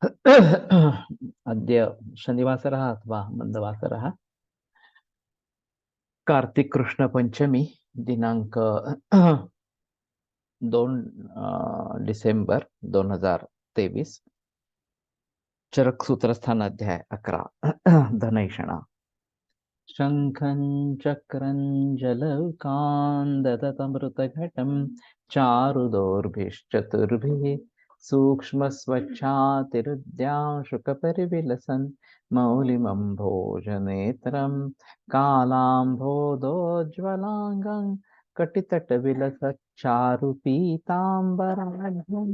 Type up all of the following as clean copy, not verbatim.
अद्य शनिवासरः अथवा मन्दवासरः, कार्तिक कृष्ण पंचमी, दिनांक 2 डिसेंबर 2023, चरकसूत्रस्थान अध्याय 11, धनैषणा। शङ्खं चक्रं जलौकान् चारुदोर्भिश्चतुर्भिः सूक्ष्मस्वच्छातिरुद्यां शुकपरिविलसन् मौलिमम्भोजनेत्रं कालाम्भोदोज्ज्वलाङ्गं कटितटविलसच्चारुपीताम्बराढ्यं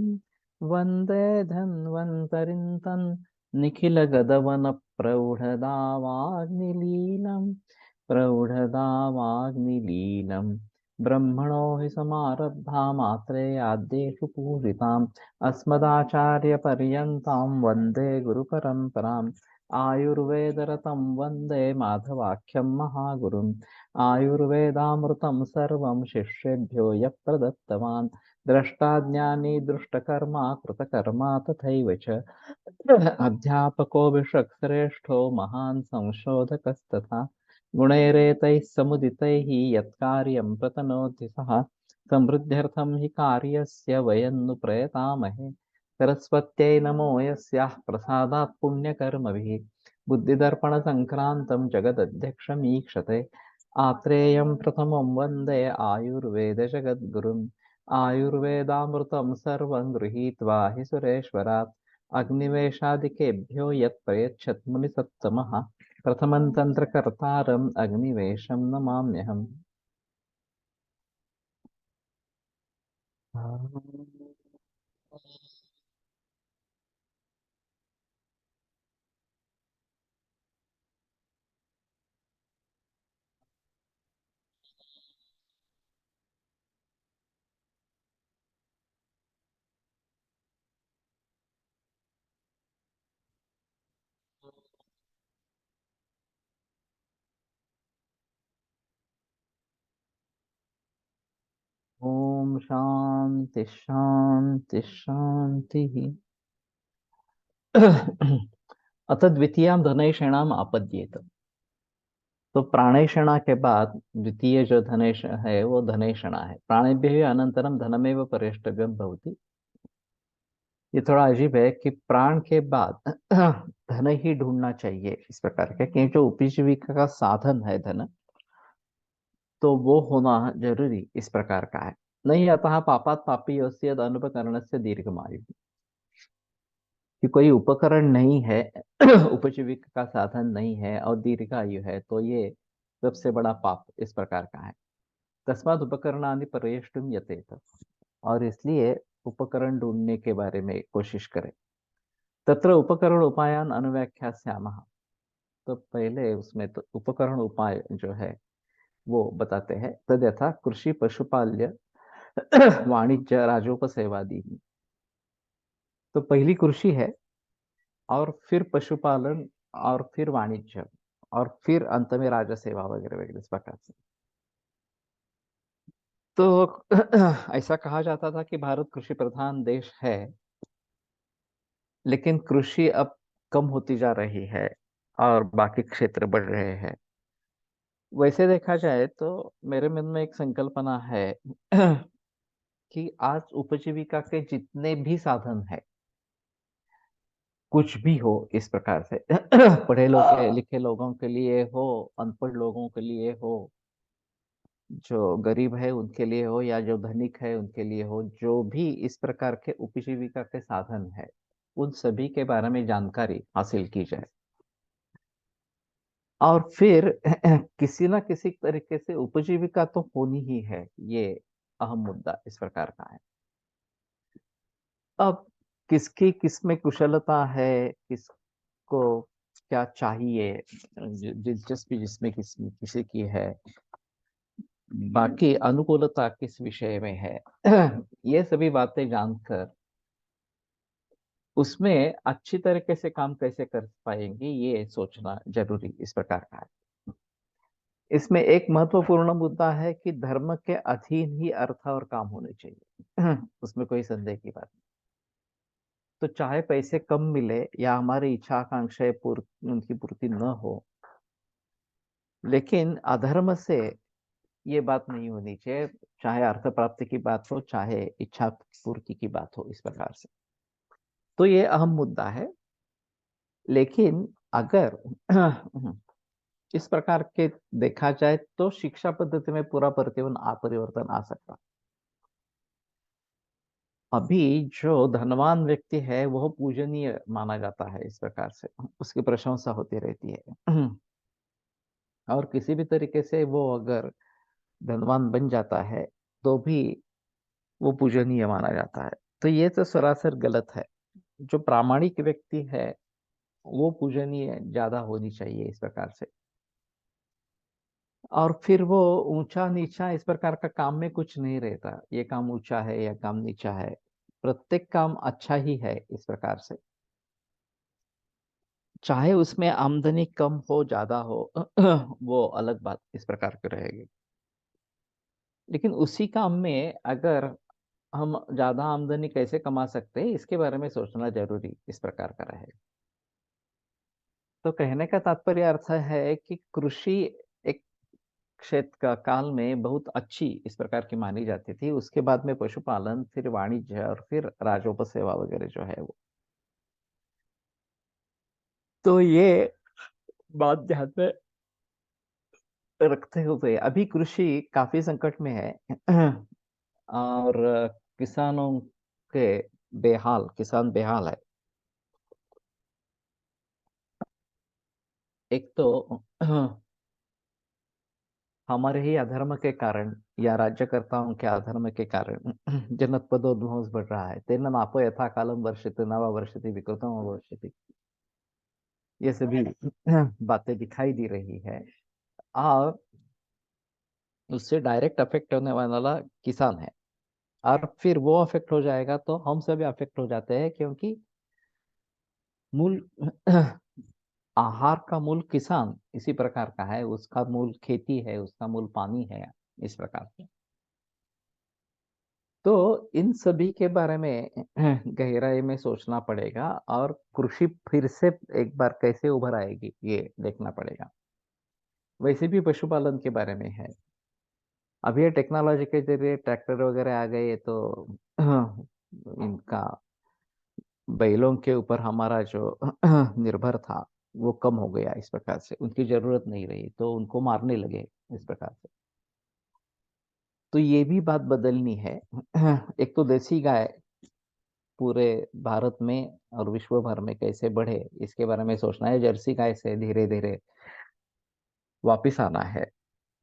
वन्दे धन्वन्तरिं तं निखिलगदवनप्रौढदावाग्निलीलम् ब्रह्मणो हि समारब्धामात्रेयाद्येषु पूजिताम् अस्मदाचार्यपर्यन्तां वन्दे गुरुपरम्पराम् आयुर्वेदरतं वन्दे माधवाख्यं महागुरुम् आयुर्वेदामृतं सर्वं शिष्येभ्यो यः प्रदत्तवान् द्रष्टाज्ञानी दृष्टकर्मा कृतकर्मा तथैव च अध्यापको विषक्श्रेष्ठो महान् संशोधकस्तथा गुणैरेतैः समुदितैः यत्कार्यं प्रतनोति सः समृद्ध्यर्थं हि कार्यस्य वयं नु प्रयतामहे सरस्वत्यै नमो यस्याः प्रसादात् पुण्यकर्मभिः बुद्धिदर्पणसङ्क्रान्तं जगदध्यक्षमीक्षते आत्रेयं प्रथमं वन्दे आयुर्वेदजगद्गुरुम् आयुर्वेदामृतं सर्वं गृहीत्वा हि सुरेश्वरात् अग्निवेशादिकेभ्यो यत् प्रयच्छत् मुनिसत्तमः प्रथमं तन्त्रकर्तारम् अग्निवेशं नमाम्यहम्। ओम शांति शांति शांति। अथ द्वितीयां धनैषणाम आपद्येत। तो प्राणैषणा के बाद द्वितीय जो धनेश है वो धनैषणा है। प्राणेभ्यः अनंतरम धनमेव परिष्टव्यम भवति। ये थोड़ा अजीब है कि प्राण के बाद धन ही ढूंढना चाहिए इस प्रकार का, कि जो उपजीविका का साधन है धन, तो वो होना जरूरी इस प्रकार का है। नहीं अतः पापात पापी यस्यद अनुपकरणस्य दीर्घमायु, कि कोई उपकरण नहीं है उपजीविका का साधन नहीं है और दीर्घायु है, तो ये सबसे बड़ा पाप इस प्रकार का है। तस्मात् उपकरणानि पर्येष्टुम यतेत, और इसलिए उपकरण ढूंढने के बारे में कोशिश करें। तत्र उपकरण उपायान अनुव्याख्यास्यामः। तो पहले उसमें तो उपकरण उपाय जो है वो बताते हैं। तद यथा कृषि पशुपाल्य वाणिज्य राजोपसेवादि। तो पहली कृषि है, और फिर पशुपालन, और फिर वाणिज्य, और फिर अंत में राजा सेवा वगैरह वगैरह इस प्रकार से। तो ऐसा कहा जाता था कि भारत कृषि प्रधान देश है, लेकिन कृषि अब कम होती जा रही है और बाकी क्षेत्र बढ़ रहे हैं। वैसे देखा जाए तो मेरे मन में एक संकल्पना है कि आज उपजीविका के जितने भी साधन है, कुछ भी हो इस प्रकार से पढ़े लिखे लोगों के लिए हो, अनपढ़ लोगों के लिए हो, जो गरीब है उनके लिए हो, या जो धनिक है उनके लिए हो, जो भी इस प्रकार के उपजीविका के साधन है, उन सभी के बारे में जानकारी हासिल की जाए, और फिर किसी ना किसी तरीके से उपजीविका तो होनी ही है। ये अहम मुद्दा इस प्रकार का है। अब किसकी किसमें कुशलता है, किसको क्या चाहिए, दिलचस्पी जिसमें किसी की है, बाकी अनुकूलता किस विषय में है, ये सभी बातें जानकर उसमें अच्छी तरीके से काम कैसे कर पाएंगे ये सोचना जरूरी इस प्रकार का है। इसमें एक महत्वपूर्ण मुद्दा है कि धर्म के अधीन ही अर्थ और काम होने चाहिए। उसमें कोई संदेह की बात तो चाहे पैसे कम मिले या हमारी इच्छा आकांक्षाएं उनकी पूर्ति न हो, लेकिन अधर्म से ये बात नहीं होनी चाहिए, चाहे अर्थ प्राप्ति की बात हो, चाहे इच्छा पूर्ति की बात हो, इस प्रकार से। तो ये अहम मुद्दा है। लेकिन अगर इस प्रकार के देखा जाए तो शिक्षा पद्धति में पूरा परिवर्तन आ सकता। अभी जो धनवान व्यक्ति है वह पूजनीय माना जाता है, इस प्रकार से उसकी प्रशंसा होती रहती है। और किसी भी तरीके से वो अगर धनवान बन जाता है तो भी वो पूजनीय माना जाता है। तो ये तो सरासर गलत है। जो प्रामाणिक व्यक्ति है वो पूजनीय ज्यादा होनी चाहिए, इस प्रकार से। और फिर वो ऊंचा नीचा इस प्रकार का काम में कुछ नहीं रहता, ये काम ऊंचा है या काम नीचा है, प्रत्येक काम अच्छा ही है, इस प्रकार से। चाहे उसमें आमदनी कम हो ज्यादा हो वो अलग बात इस प्रकार की रहेगी। लेकिन उसी काम में अगर हम ज्यादा आमदनी कैसे कमा सकते हैं, इसके बारे में सोचना जरूरी इस प्रकार का रहेगा। तो कहने का तात्पर्य अर्थ है कि कृषि एक क्षेत्र का काल में बहुत अच्छी इस प्रकार की मानी जाती थी, उसके बाद में पशुपालन, फिर वाणिज्य और फिर राजोपसेवा वगैरह जो है वो। तो ये बात ध्यान में रखते हुए अभी कृषि काफी संकट में है। और किसानों के किसान बेहाल है। एक तो हमारे ही अधर्म के कारण या राज्यकर्ताओं के अधर्म के कारण जनपदोध्वंस बढ़ रहा है। तेन नापो यथा कालम वर्षति नवा वर्षति विकृतम वर्षति, ये सभी बातें दिखाई दे रही है। और उससे डायरेक्ट अफेक्ट होने वाला किसान है। और फिर वो अफेक्ट हो जाएगा तो हम सभी अफेक्ट हो जाते हैं, क्योंकि मूल आहार का मूल किसान इसी प्रकार का है, उसका मूल खेती है, उसका मूल पानी है, इस प्रकार से। तो इन सभी के बारे में गहराई में सोचना पड़ेगा, और कृषि फिर से एक बार कैसे उभर आएगी ये देखना पड़ेगा। वैसे भी पशुपालन के बारे में है। अभी ये टेक्नोलॉजी के जरिए ट्रैक्टर वगैरह आ गए तो इनका बैलों के ऊपर हमारा जो निर्भर था वो कम हो गया, इस प्रकार से उनकी जरूरत नहीं रही तो उनको मारने लगे, इस प्रकार से। तो ये भी बात बदलनी है। एक तो देसी गाय पूरे भारत में और विश्व भर में कैसे बढ़े, इसके बारे में सोचना है। जर्सी गाय से धीरे धीरे वापिस आना है,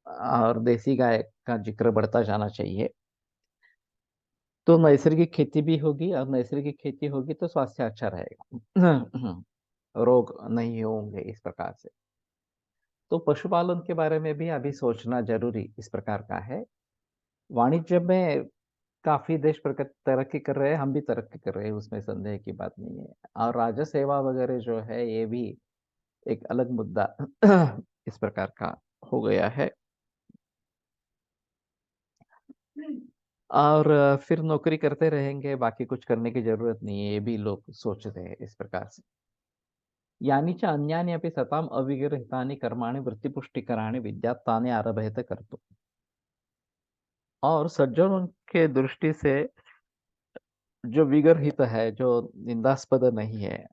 और देसी गाय का जिक्र बढ़ता जाना चाहिए। तो नैसर्गिक खेती भी होगी, और नैसर्गिक खेती होगी तो स्वास्थ्य अच्छा रहेगा। रोग नहीं होंगे, इस प्रकार से। तो पशुपालन के बारे में भी अभी सोचना जरूरी इस प्रकार का है। वाणिज्य में काफी देश तरक्की कर रहे हैं, हम भी तरक्की कर रहे हैं, उसमें संदेह की बात नहीं है। और राजस्व सेवा वगैरह जो है ये भी एक अलग मुद्दा इस प्रकार का हो गया है। और फिर नौकरी करते रहेंगे, बाकी कुछ करने की जरूरत नहीं है, ये भी लोग सोचते हैं इस प्रकार से। यानी च अन्यानि अपि सताम अविगरहितानि कर्माणि वृत्तिपुष्टिकराणि विद्यात् तानि आरभेत कर्तुम्। और सज्जनों के दृष्टि से जो विगरहित है, जो निंदास्पद नहीं है,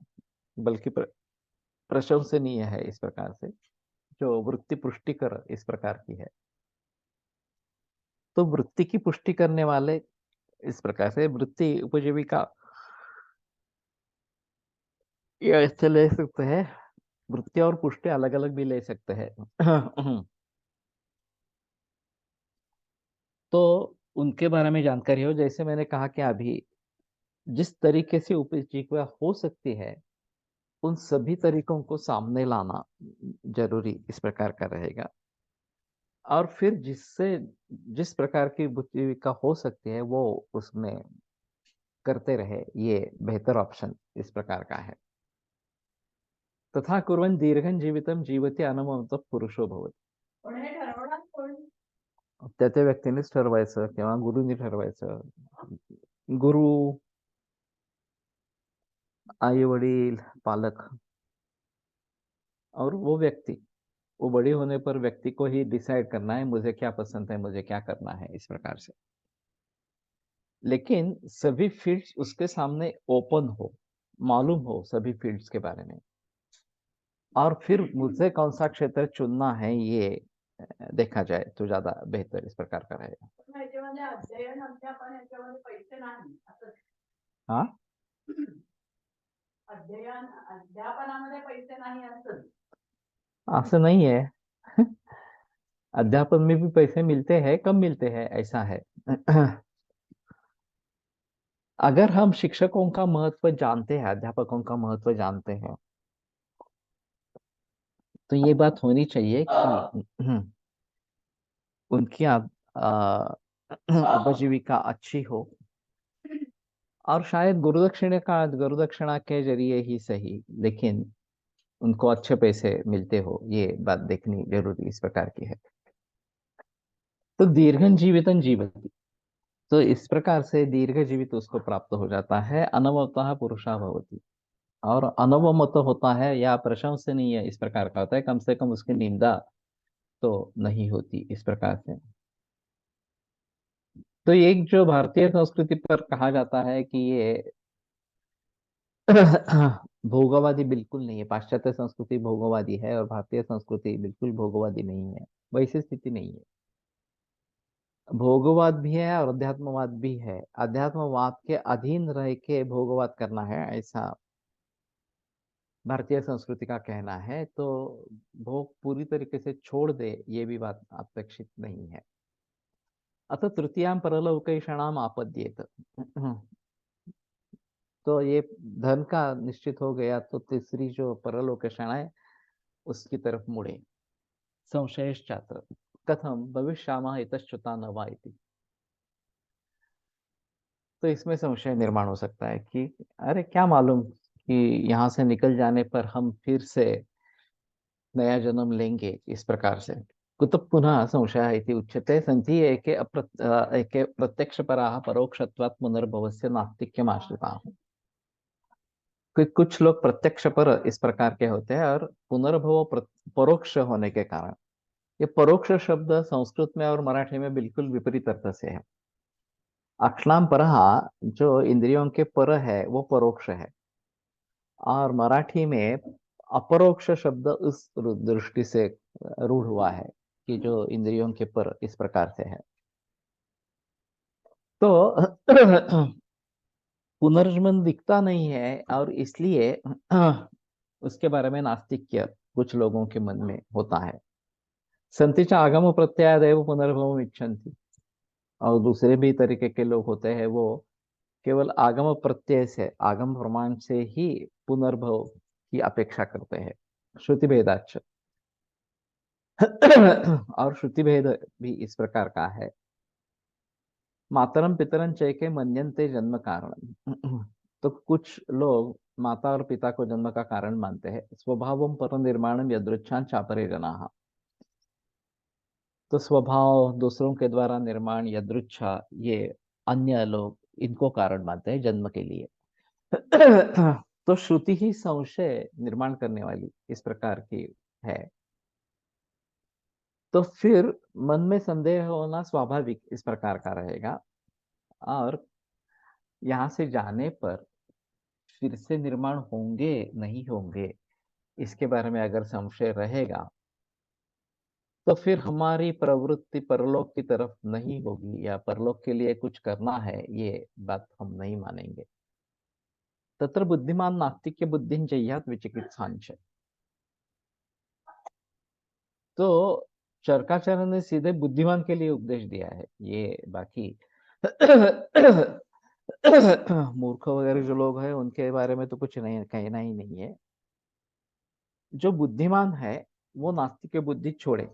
बल्कि प्रशंसनीय है, इस प्रकार से, जो वृत्ति पुष्टिकर इस प्रकार की है। तो वृत्ति की पुष्टि करने वाले इस प्रकार से वृत्ति उपजीविका ये ऐसे ले सकते हैं। वृत्ति और पुष्टि अलग अलग भी ले सकते हैं। तो उनके बारे में जानकारी हो, जैसे मैंने कहा कि अभी जिस तरीके से उपजीविका हो सकती है उन सभी तरीकों को सामने लाना जरूरी इस प्रकार का रहेगा। और फिर जिस प्रकार की उपजीविका हो सकती है वो उसमें करते रहे, ये बेहतर ऑप्शन इस प्रकार का है। तथा कुर्वन् दीर्घं जीवितं जीवति अनमोत पुरुषो भवति। त्या त्या व्यक्तीनेच ठरवायचं किंवा गुरुनी ठरवायचं। गुरु आई वडील, पालक और वो व्यक्ति, वो बड़ी होने पर व्यक्ति को ही डिसाइड करना है मुझे क्या पसंद है, मुझे क्या करना है, इस प्रकार से। लेकिन सभी फील्ड्स उसके सामने ओपन हो, मालूम हो सभी फील्ड्स के बारे में, और फिर मुझे कौन सा क्षेत्र चुनना है ये देखा जाए तो ज्यादा बेहतर इस प्रकार का रहेगा। हाँ, अध्यापनामध्ये पैसे नाही असं, असं नहीं है। अध्यापन में भी पैसे मिलते हैं, कम मिलते हैं, ऐसा है। अगर हम शिक्षकों का महत्व जानते हैं, अध्यापकों का महत्व जानते हैं, तो ये बात होनी चाहिए कि उनकी उपजीविका अच्छी हो, और शायद गुरुदक्षिणा के जरिए ही सही, लेकिन उनको अच्छे पैसे मिलते हो, ये बात देखनी जरूरी इस प्रकार की है। तो दीर्घं जीवितं जीवति, तो इस प्रकार से दीर्घ जीवित उसको प्राप्त हो जाता है। अनवमतः पुरुषा भवति, और अनवमत होता है या प्रशंसनीय इस प्रकार का होता है, कम से कम उसकी निंदा तो नहीं होती इस प्रकार से। तो एक जो भारतीय संस्कृति पर कहा जाता है कि ये भोगवादी बिल्कुल नहीं है, पाश्चात्य संस्कृति भोगवादी है और भारतीय संस्कृति बिल्कुल भोगवादी नहीं है, वैसी स्थिति नहीं है। भोगवाद भी है और अध्यात्मवाद भी है। अध्यात्मवाद के अधीन रह के भोगवाद करना है, ऐसा भारतीय संस्कृति का कहना है। तो भोग पूरी तरीके से छोड़ दे, ये भी बात अपेक्षित नहीं है। अतः तृतीयां परलौकिषणाम आपद्येत। तो ये धन का निश्चित हो गया, तो तीसरी जो परलोकेशन है उसकी तरफ मुड़े। संशयश्चात्र कथम भविष्यामः इतश्च्युता न वा इति। तो इसमें संशय निर्माण हो सकता है कि अरे क्या मालूम कि यहाँ से निकल जाने पर हम फिर से नया जन्म लेंगे, इस प्रकार से। कुतः पुनः संशयः इति उच्यते। सन्ति एके प्रत्यक्षपराः परोक्षत्वात् पुनर्भवस्य नास्तिक्यम् आश्रिताः। कुछ लोग प्रत्यक्ष पर इस प्रकार के होते हैं, और पुनर्भव परोक्ष होने के कारण। ये परोक्ष शब्द संस्कृत में और मराठी में बिल्कुल विपरीत अर्थ से है। अक्ष्णाम परः, जो इंद्रियों के पर है वो परोक्ष है, और मराठी में अपरोक्ष शब्द उस दृष्टि से रूढ़ हुआ है कि जो इंद्रियों के पर इस प्रकार से है। तो पुनर्जन्म दिखता नहीं है, और इसलिए उसके बारे में नास्तिक्य कुछ लोगों के मन में होता है। संतिचा आगम प्रत्यादेव पुनर्भव इच्छन्ति, और दूसरे भी तरीके के लोग होते हैं, वो केवल आगम प्रत्यय से, आगम प्रमाण से ही पुनर्भव की अपेक्षा करते हैं। श्रुति भेदाच। और श्रुति भेद भी इस प्रकार का है। मातरम पितरम चैके मन्यन्ते जन्म कारण। तो कुछ लोग माता और पिता को जन्म का कारण मानते हैं। स्वभावम पर निर्माणम यदृच्छां चापरे जनाः। तो स्वभाव, दूसरों के द्वारा निर्माण, यदृच्छा, ये अन्य लोग इनको कारण मानते हैं जन्म के लिए। तो श्रुति ही संशय निर्माण करने वाली इस प्रकार की है। तो फिर मन में संदेह होना स्वाभाविक इस प्रकार का रहेगा, और यहाँ से जाने पर फिर से निर्माण होंगे नहीं होंगे, इसके बारे में अगर संशय रहेगा, तो फिर हमारी प्रवृत्ति परलोक की तरफ नहीं होगी, या परलोक के लिए कुछ करना है, ये बात हम नहीं मानेंगे। तत्र बुद्धिमान नास्तिक्य बुद्धिं जह्यात् विचिकित्सांच। तो चरकाचार्य ने सीधे बुद्धिमान के लिए उपदेश दिया है। ये बाकी मूर्ख वगैरह जो लोग हैं उनके बारे में तो कुछ नहीं कहना ही नहीं है। जो बुद्धिमान है वो नास्तिक बुद्धि छोड़े,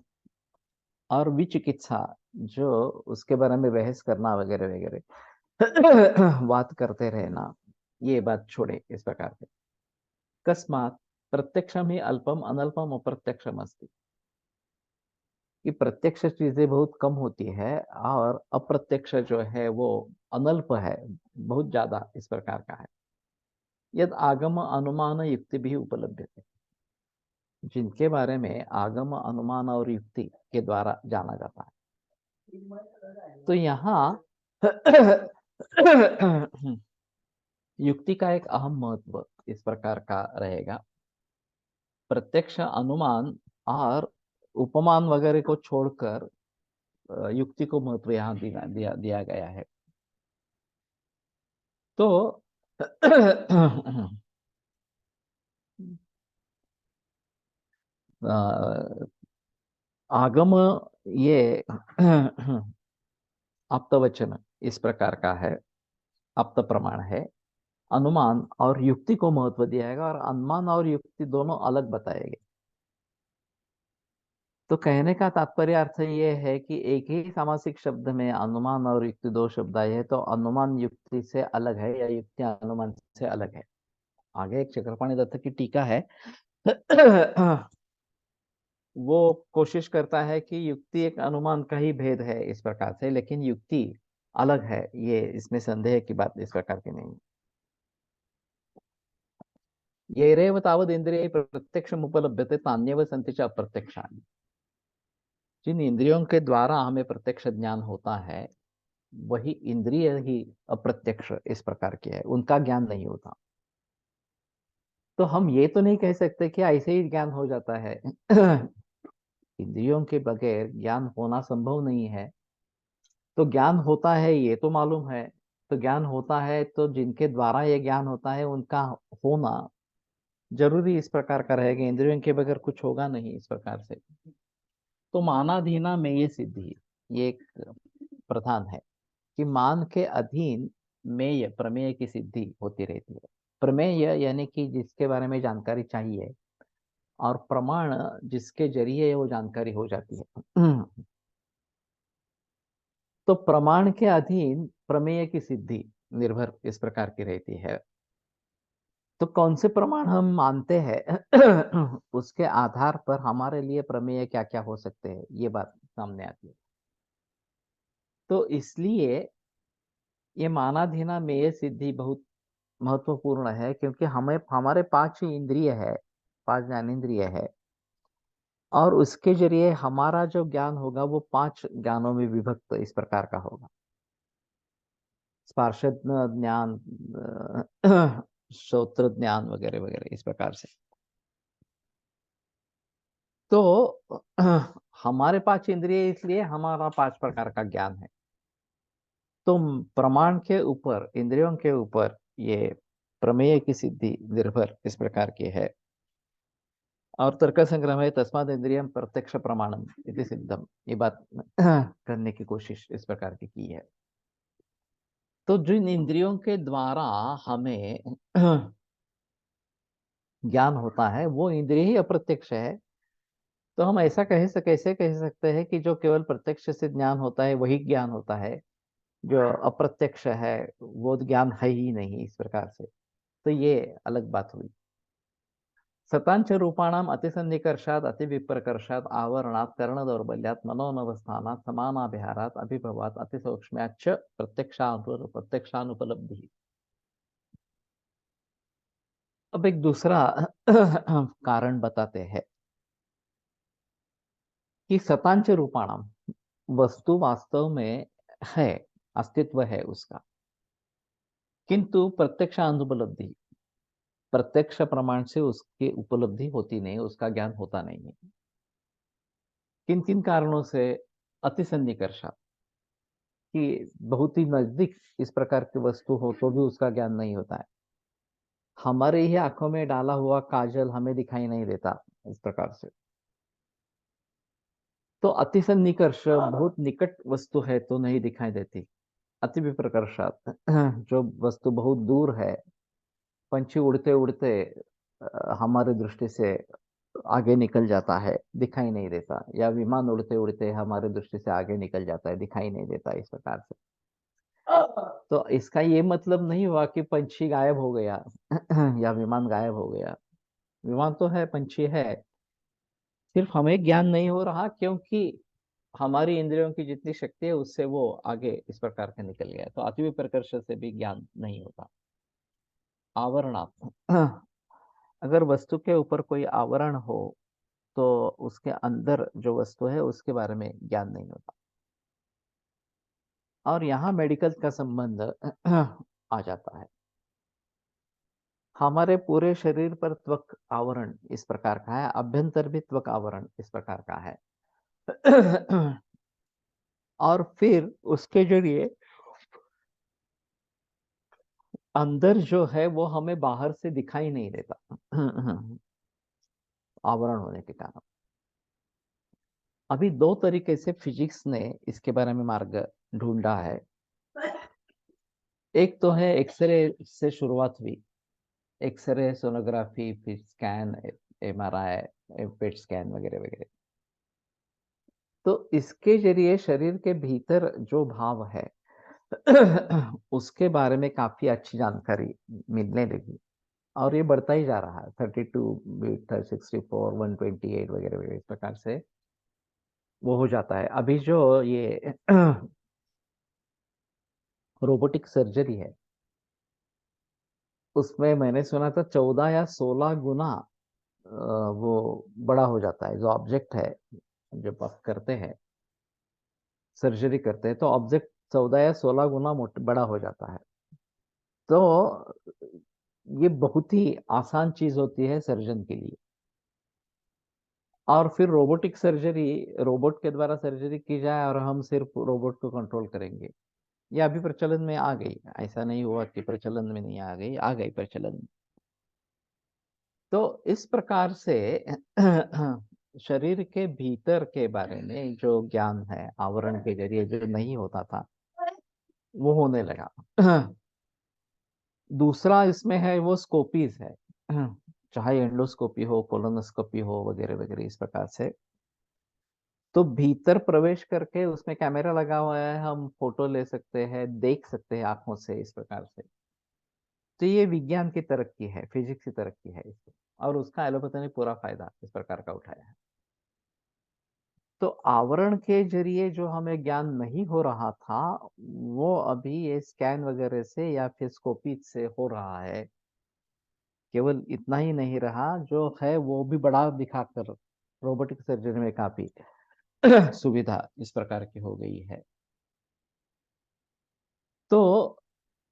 और विचिकित्सा, जो उसके बारे में बहस करना वगैरह वगैरह बात करते रहना, ये बात छोड़े इस प्रकार से। कस्मात प्रत्यक्षम ही अल्पम अनल्पम अप्रत्यक्षम अस्ति, कि प्रत्यक्ष चीजें बहुत कम होती है, और अप्रत्यक्ष जो है वो अनल्प है, बहुत ज्यादा इस प्रकार का है। यद आगम अनुमान युक्ति भी उपलब्ध थे, जिनके बारे में आगम अनुमान और युक्ति के द्वारा जाना जाता है। तो यहाँ युक्ति का एक अहम महत्व इस प्रकार का रहेगा। प्रत्यक्ष अनुमान और उपमान वगैरह को छोड़कर युक्ति को महत्व यहाँ दिया गया है। तो आगम ये आप्तवचन इस प्रकार का है, आप्त प्रमाण है। अनुमान और युक्ति को महत्व दिया जाएगा और अनुमान और युक्ति दोनों अलग बताए गए। तो कहने का तात्पर्य अर्थ ये है कि एक ही सामासिक शब्द में अनुमान और युक्ति दो शब्द आए हैं, तो अनुमान युक्ति से अलग है या युक्ति अनुमान से अलग है। आगे एक चक्रपाणि दत्त की टीका है, वो कोशिश करता है कि युक्ति एक अनुमान का ही भेद है इस प्रकार से, लेकिन युक्ति अलग है, ये इसमें संदेह की बात इस प्रकार की नहीं। ये रेव तावद इंद्रिय प्रत्यक्षम उपलभ्यते तान्यव सन्ति च अप्रत्यक्षानि। जिन इंद्रियों के द्वारा हमें प्रत्यक्ष ज्ञान होता है, वही इंद्रिय ही अप्रत्यक्ष इस प्रकार के है, उनका ज्ञान नहीं होता। तो हम ये तो नहीं कह सकते कि ऐसे ही ज्ञान हो जाता है। इंद्रियों के बगैर ज्ञान होना संभव नहीं है। तो ज्ञान होता है ये तो मालूम है। तो ज्ञान होता है तो जिनके द्वारा ये ज्ञान होता है उनका होना जरूरी इस प्रकार का रहेगा, इंद्रियों के बगैर कुछ होगा नहीं इस प्रकार से। तो मानाधीना में ये सिद्धि, ये एक प्रधान है कि मान के अधीन मेय प्रमेय की सिद्धि होती रहती है। प्रमेय यानी कि जिसके बारे में जानकारी चाहिए, और प्रमाण जिसके जरिए वो जानकारी हो जाती है। तो प्रमाण के अधीन प्रमेय की सिद्धि निर्भर इस प्रकार की रहती है। तो कौन से प्रमाण हम मानते हैं, उसके आधार पर हमारे लिए प्रमेय क्या क्या हो सकते हैं, ये बात सामने आती है। तो इसलिए ये मानाधीना मेय सिद्धि बहुत महत्वपूर्ण है, क्योंकि हमें हमारे पांच ही इंद्रिय है, पांच ज्ञानेंद्रिय है, और उसके जरिए हमारा जो ज्ञान होगा वो पांच ज्ञानों में विभक्त इस प्रकार का होगा। स्पर्श ज्ञान, श्रोत्र ज्ञान वगैरह वगैरह इस प्रकार से। तो हमारे पांच इंद्रिय, इसलिए हमारा पांच प्रकार का ज्ञान है। तो प्रमाण के ऊपर, इंद्रियों के ऊपर ये प्रमेय की सिद्धि निर्भर इस प्रकार की है। और तर्क संग्रह में तस्माद इंद्रियम प्रत्यक्ष प्रमाणम इति सिद्धम, ये बात करने की कोशिश इस प्रकार की है। तो जिन इंद्रियों के द्वारा हमें ज्ञान होता है वो इंद्रिय ही अप्रत्यक्ष है। तो हम ऐसा कैसे कह सकते हैं कि जो केवल प्रत्यक्ष से ज्ञान होता है वही ज्ञान होता है, जो अप्रत्यक्ष है वो ज्ञान है ही नहीं इस प्रकार से। तो ये अलग बात हुई। सतांच रूपाणाम अतिसन्निकर्षात अतिविप्रकर्षात आवरणात कर्ण दौर्बल्यात मनोनवस्थानात समानाभिहारात अभिभवात अतिसूक्ष्म्याच्च प्रत्यक्षानुपलब्धि। अब एक दूसरा कारण बताते हैं कि सतांच रूपाणाम, वस्तु वास्तव में है, अस्तित्व है उसका, किंतु प्रत्यक्षानुपलब्धि, प्रत्यक्ष प्रमाण से उसकी उपलब्धि होती नहीं, उसका ज्ञान होता नहीं है। किन किन कारणों से? अति सन्निकर्षा, कि बहुत ही नजदीक इस प्रकार की वस्तु हो तो भी उसका ज्ञान नहीं होता है। हमारे ही आंखों में डाला हुआ काजल हमें दिखाई नहीं देता इस प्रकार से। तो अति सन्निकर्ष, बहुत निकट वस्तु है तो नहीं दिखाई देती। अति विप्रकर्षात, जो वस्तु बहुत दूर है, पंछी उड़ते उड़ते हमारे दृष्टि से आगे निकल जाता है, दिखाई नहीं देता, या विमान उड़ते उड़ते हमारे दृष्टि से आगे निकल जाता है, दिखाई नहीं देता इस प्रकार से। तो इसका ये मतलब नहीं हुआ कि पंछी गायब हो गया या विमान गायब हो गया। विमान तो है, पंछी है, सिर्फ हमें ज्ञान नहीं हो रहा क्योंकि हमारी इंद्रियों की जितनी शक्ति है उससे वो आगे इस प्रकार का निकल गया। तो अति विप्रकर्ष से भी ज्ञान नहीं होता। आवरणात्मक। अगर वस्तु के ऊपर कोई आवरण हो तो उसके अंदर जो वस्तु है उसके बारे में ज्ञान नहीं होता। और यहाँ मेडिकल का संबंध आ जाता है। हमारे पूरे शरीर पर त्वक आवरण इस प्रकार का है, अभ्यंतर भी त्वक आवरण इस प्रकार का है। और फिर उसके जरिए अंदर जो है वो हमें बाहर से दिखाई नहीं देता, आवरण होने के कारण। अभी दो तरीके से फिजिक्स ने इसके बारे में मार्ग ढूंढा है। एक तो है एक्सरे से शुरुआत हुई, एक्सरे, सोनोग्राफी, फिर स्कैन, एमआरआई, पेट स्कैन वगैरह वगैरह। तो इसके जरिए शरीर के भीतर जो भाव है उसके बारे में काफी अच्छी जानकारी मिलने लगी। और ये बढ़ता ही जा रहा है, 32 बिट, 64, 128 वगैरह वगैरह इस प्रकार से वो हो जाता है। अभी जो ये रोबोटिक सर्जरी है उसमें मैंने सुना था 14 या 16 गुना वो बड़ा हो जाता है। जो ऑब्जेक्ट है, जब आप करते हैं, सर्जरी करते हैं, तो ऑब्जेक्ट 14 या 16 गुना बड़ा हो जाता है। तो ये बहुत ही आसान चीज होती है सर्जन के लिए। और फिर रोबोटिक सर्जरी, रोबोट के द्वारा सर्जरी की जाए और हम सिर्फ रोबोट को कंट्रोल करेंगे। ये अभी प्रचलन में आ गई, ऐसा नहीं हुआ कि प्रचलन में नहीं आ गई, आ गई प्रचलन में। तो इस प्रकार से शरीर के भीतर के बारे में जो ज्ञान है आवरण के जरिए जो नहीं होता था वो होने लगा। दूसरा इसमें है वो स्कोपीज है, चाहे एंडोस्कोपी हो, कोलोनोस्कोपी हो वगैरह वगैरह इस प्रकार से। तो भीतर प्रवेश करके उसमें कैमरा लगा हुआ है, हम फोटो ले सकते हैं, देख सकते हैं आंखों से इस प्रकार से। तो ये विज्ञान की तरक्की है, फिजिक्स की तरक्की है इसमें। और उसका एलोपैथी ने पूरा फायदा इस प्रकार का उठाया है। तो आवरण के जरिए जो हमें ज्ञान नहीं हो रहा था वो अभी ये स्कैन वगैरह से या फिर स्कोपी से हो रहा है। केवल इतना ही नहीं रहा, जो है वो भी बड़ा दिखाकर रोबोटिक सर्जरी में काफी सुविधा इस प्रकार की हो गई है। तो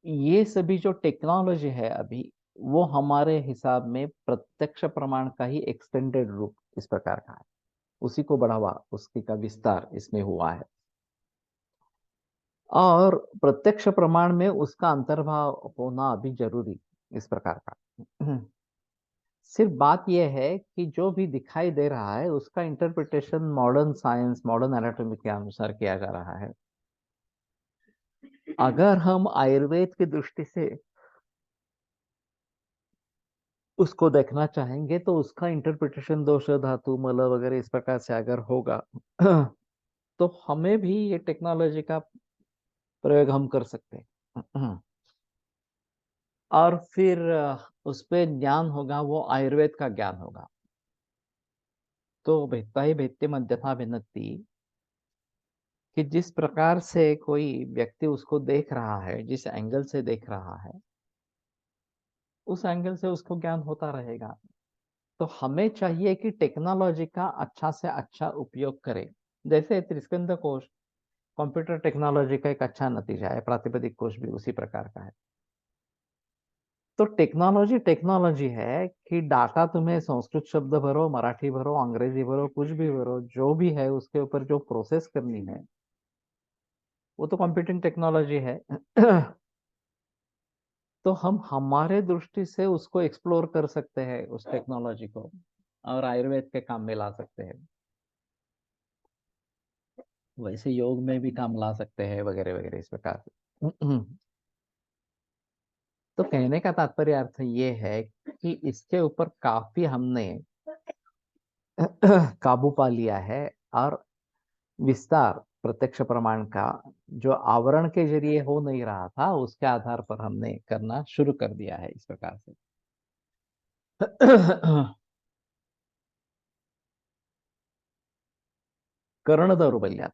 ये सभी जो टेक्नोलॉजी है अभी, वो हमारे हिसाब में प्रत्यक्ष प्रमाण का ही एक्सटेंडेड रूप इस प्रकार का है। उसी को बढ़ावा, उसकी का विस्तार इसमें हुआ है। और प्रत्यक्ष प्रमाण में उसका अंतर्भाव होना अभी जरूरी इस प्रकार का। सिर्फ बात यह है कि जो भी दिखाई दे रहा है उसका interpretation modern science, modern anatomy के अनुसार किया जा रहा है। अगर हम आयुर्वेद की दृष्टि से उसको देखना चाहेंगे तो उसका इंटरप्रिटेशन दोष धातु मल वगैरह इस प्रकार से अगर होगा तो हमें भी ये टेक्नोलॉजी का प्रयोग हम कर सकते हैं। और फिर उस पे ज्ञान होगा वो आयुर्वेद का ज्ञान होगा। तो भेदता ही भेदते मध्यथा भिन्नति, कि जिस प्रकार से कोई व्यक्ति उसको देख रहा है, जिस एंगल से देख रहा है, उस एंगल से उसको ज्ञान होता रहेगा। तो हमें चाहिए कि टेक्नोलॉजी का अच्छा से अच्छा उपयोग करें। जैसे त्रिस्कंद कोश कंप्यूटर टेक्नोलॉजी का एक अच्छा नतीजा है, प्रातिपदिक कोश भी उसी प्रकार का है। तो टेक्नोलॉजी टेक्नोलॉजी है कि डाटा तुम्हें संस्कृत शब्द भरो, मराठी भरो, अंग्रेजी भरो, कुछ भी भरो, जो भी है उसके ऊपर जो प्रोसेस करनी है वो तो कंप्यूटिंग टेक्नोलॉजी है। तो हम हमारे दृष्टि से उसको एक्सप्लोर कर सकते हैं उस टेक्नोलॉजी को, और आयुर्वेद के काम में ला सकते हैं। वैसे योग में भी काम ला सकते हैं वगैरह वगैरह इस प्रकार से। तो कहने का तात्पर्य अर्थ ये है कि इसके ऊपर काफी हमने काबू पा लिया है। और विस्तार प्रत्यक्ष प्रमाण का जो आवरण के जरिए हो नहीं रहा था उसके आधार पर हमने करना शुरू कर दिया है इस प्रकार से। कर्ण दौर्बल्य,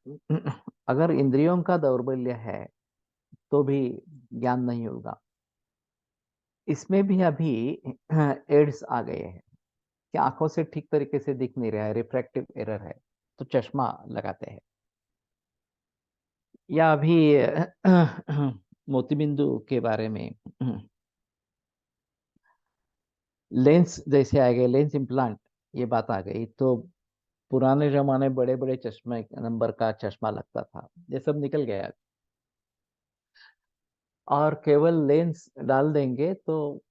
अगर इंद्रियों का दौर्बल्य है तो भी ज्ञान नहीं होगा। इसमें भी अभी एड्स आ गए हैं कि आंखों से ठीक तरीके से दिख नहीं रहा है, रिफ्रैक्टिव एरर है, तो चश्मा लगाते हैं। या अभी मोतीबिंदु के बारे में लेंस जैसे आ गए, लेंस इम्प्लांट, ये बात आ गई, तो पुराने जमाने बड़े बड़े चश्मे नंबर का चश्मा लगता था, ये सब निकल गया और केवल लेंस डाल देंगे तो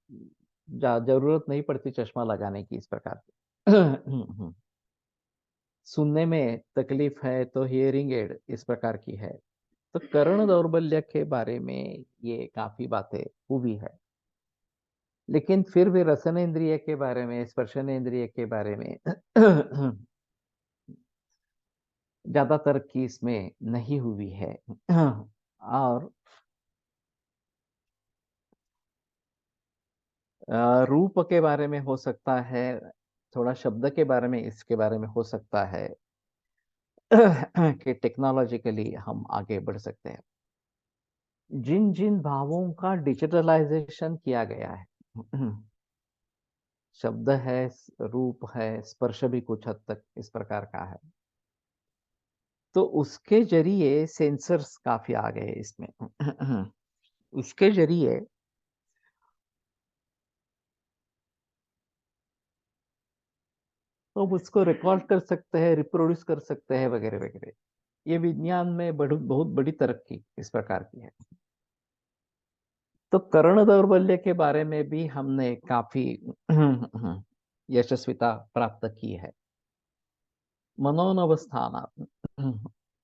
जरूरत नहीं पड़ती चश्मा लगाने की, इस प्रकार से। सुनने में तकलीफ है तो हियरिंग एड इस प्रकार की है। तो कर्ण दौर्बल्य के बारे में ये काफी बातें हुई है, लेकिन फिर भी रसनेन्द्रिय के बारे में, स्पर्शनेन्द्रिय के बारे में ज्यादातर की इसमें नहीं हुई है। और रूप के बारे में हो सकता है, थोड़ा शब्द के बारे में, इसके बारे में हो सकता है कि टेक्नोलॉजिकली हम आगे बढ़ सकते हैं। जिन जिन भावों का डिजिटलाइजेशन किया गया है, शब्द है, रूप है, स्पर्श भी कुछ हद तक इस प्रकार का है, तो उसके जरिए सेंसर्स काफी आ गए इसमें। उसके जरिए तो उसको रिकॉर्ड कर सकते हैं, रिप्रोड्यूस कर सकते हैं, वगैरह वगैरह। ये विज्ञान में बहुत बड़ी तरक्की इस प्रकार की है। तो कर्ण दौर्बल्य के बारे में भी हमने काफी यशस्विता प्राप्त की है। मनोनवस्थान,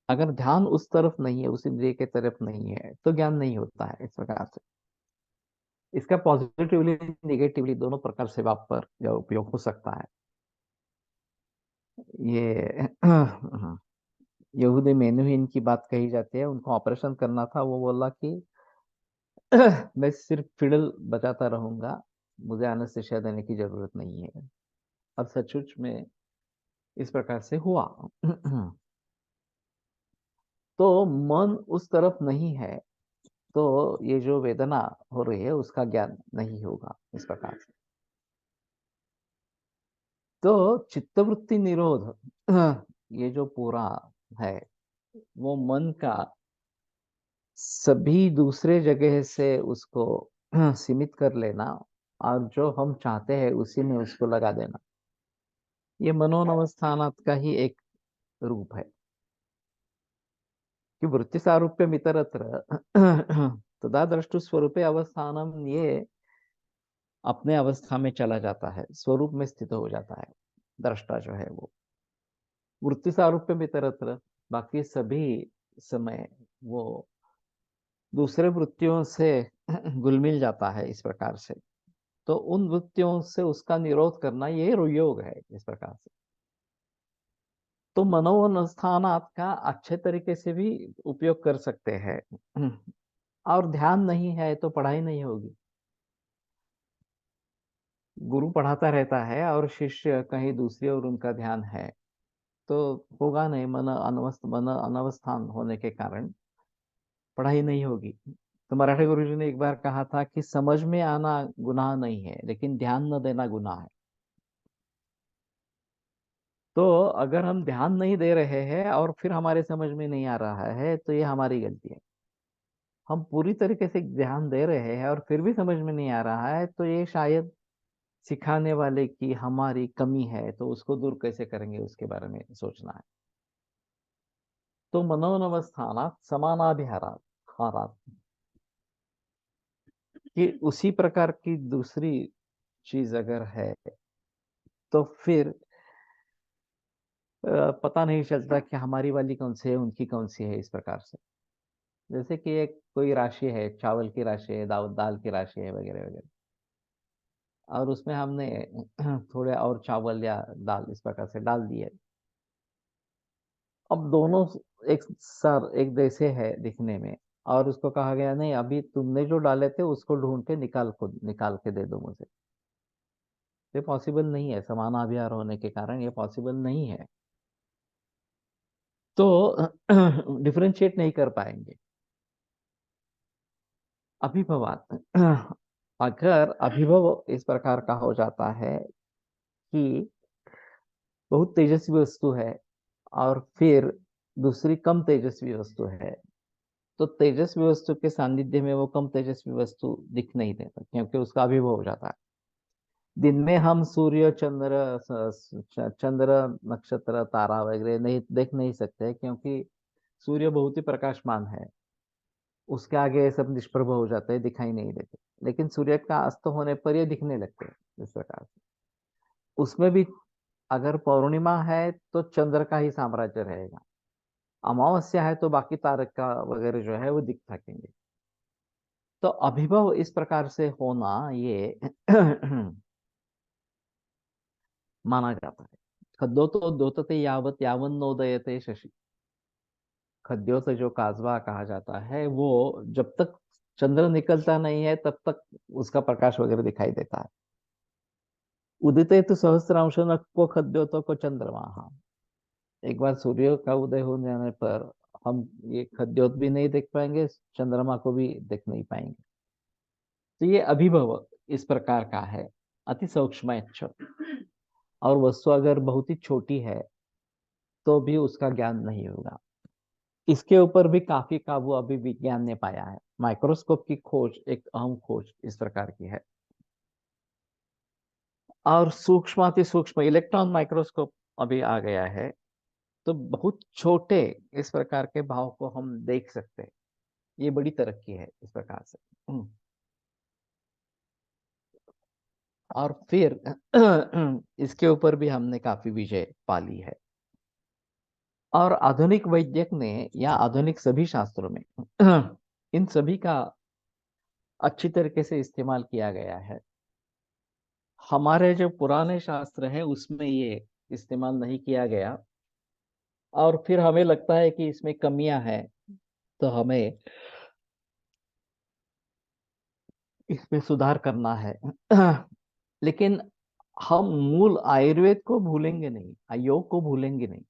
अगर ध्यान उस तरफ नहीं है, उस इंद्रिय के तरफ नहीं है, तो ज्ञान नहीं होता है इस प्रकार से। इसका पॉजिटिवली निगेटिवली दोनों प्रकार से वाप पर या उपयोग हो सकता है। ये यहूदी मेनुहिन की बात कही जाती है, उनको ऑपरेशन करना था, वो बोला कि मैं सिर्फ फिडल बजाता रहूंगा, मुझे एनेस्थीसिया देने की जरूरत नहीं है। और सचमुच में इस प्रकार से हुआ। तो मन उस तरफ नहीं है, तो ये जो वेदना हो रही है उसका ज्ञान नहीं होगा इस प्रकार से। तो चित्तवृत्ति निरोध, ये जो पूरा है, वो मन का सभी दूसरे जगह से उसको सीमित कर लेना, और जो हम चाहते हैं उसी में उसको लगा देना, ये मनोनवस्थानात का ही एक रूप है। कि वृत्ति सारूप्यम इतरत्र तदा द्रष्टु स्वरूपे अवस्थानम, ये अपने अवस्था में चला जाता है, स्वरूप में स्थित हो जाता है दृष्टा जो है वो। वृत्ति सारूप्यम इतरत्र, बाकी सभी समय वो दूसरे वृत्तियों से घुल मिल जाता है इस प्रकार से। तो उन वृत्तियों से उसका निरोध करना, ये योग है इस प्रकार से। तो मनोवस्थानात का अच्छे तरीके से भी उपयोग कर सकते हैं। और ध्यान नहीं है तो पढ़ाई नहीं होगी। गुरु पढ़ाता रहता है और शिष्य कहीं दूसरी ओर उनका ध्यान है, तो होगा नहीं, मन अनवस्थान होने के कारण पढ़ाई नहीं होगी। तो मराठी गुरुजी ने एक बार कहा था कि समझ में आना गुनाह नहीं है, लेकिन ध्यान न देना गुनाह है। तो अगर हम ध्यान नहीं दे रहे हैं और फिर हमारे समझ में नहीं आ रहा है, तो ये हमारी गलती है। हम पूरी तरीके से ध्यान दे रहे हैं और फिर भी समझ में नहीं आ रहा है, तो ये शायद सिखाने वाले की हमारी कमी है, तो उसको दूर कैसे करेंगे उसके बारे में सोचना है। तो मनोनवस्थानात समानाभिहारात, हारात, कि उसी प्रकार की दूसरी चीज अगर है, तो फिर पता नहीं चलता कि हमारी वाली कौन सी है, उनकी कौन सी है, इस प्रकार से। जैसे कि एक कोई राशि है, चावल की राशि है, दाल दाल की राशि है, वगैरह वगैरह, और उसमें हमने थोड़े और चावल या दाल इस प्रकार से डाल दिए। अब दोनों एक सर एक जैसे है दिखने में, और उसको कहा गया नहीं, अभी तुमने जो डाले थे उसको ढूंढ के निकाल के दे दो मुझे। ये पॉसिबल नहीं है, समानाधिकार होने के कारण ये पॉसिबल नहीं है। तो डिफरेंशिएट नहीं कर पाएंगे। अभिभवात, अगर अभिभव इस प्रकार का हो जाता है कि बहुत तेजस्वी वस्तु है और फिर दूसरी कम तेजस्वी वस्तु है, तो तेजस्वी वस्तु के सानिध्य में वो कम तेजस्वी वस्तु दिख नहीं देता, क्योंकि उसका अभिभव हो जाता है। दिन में हम सूर्य, चंद्र, नक्षत्र, तारा वगैरह नहीं देख नहीं सकते, क्योंकि सूर्य बहुत ही प्रकाशमान है। उसके आगे ये सब निष्प्रभ हो जाते हैं, दिखाई नहीं देते। लेकिन सूर्य का अस्त होने पर ये दिखने लगते हैं इस प्रकार से। उसमें भी अगर पौर्णिमा है तो चंद्र का ही साम्राज्य रहेगा, अमावस्या है तो बाकी तारका वगैरह जो है वो दिख सकेंगे। तो अभिभव इस प्रकार से होना ये माना जाता है। खद्योतो द्योतते यावत यावन्नोदयते शशि। खद्योत जो काजवा कहा जाता है, वो जब तक चंद्र निकलता नहीं है तब तक उसका प्रकाश वगैरह दिखाई देता है। उदिते तो सहस्रांश न को खद्योतो को चंद्रमा। हाँ, एक बार सूर्य का उदय हो जाने पर हम ये खद्योत भी नहीं देख पाएंगे, चंद्रमा को भी देख नहीं पाएंगे। तो ये अभिभव इस प्रकार का है, अति सूक्ष्म। और वस्तु अगर बहुत ही छोटी है तो भी उसका ज्ञान नहीं होगा। इसके ऊपर भी काफी काबू अभी विज्ञान ने पाया है। माइक्रोस्कोप की खोज एक अहम खोज इस प्रकार की है। और सूक्ष्म अति सूक्ष्म इलेक्ट्रॉन माइक्रोस्कोप अभी आ गया है, तो बहुत छोटे इस प्रकार के भाव को हम देख सकते हैं। ये बड़ी तरक्की है इस प्रकार से। और फिर इसके ऊपर भी हमने काफी विजय पा ली है। और आधुनिक वैज्ञानिक ने या आधुनिक सभी शास्त्रों में इन सभी का अच्छी तरीके से इस्तेमाल किया गया है। हमारे जो पुराने शास्त्र हैं उसमें ये इस्तेमाल नहीं किया गया, और फिर हमें लगता है कि इसमें कमियां हैं, तो हमें इसमें सुधार करना है। लेकिन हम मूल आयुर्वेद को भूलेंगे नहीं, योग को भूलेंगे नहीं।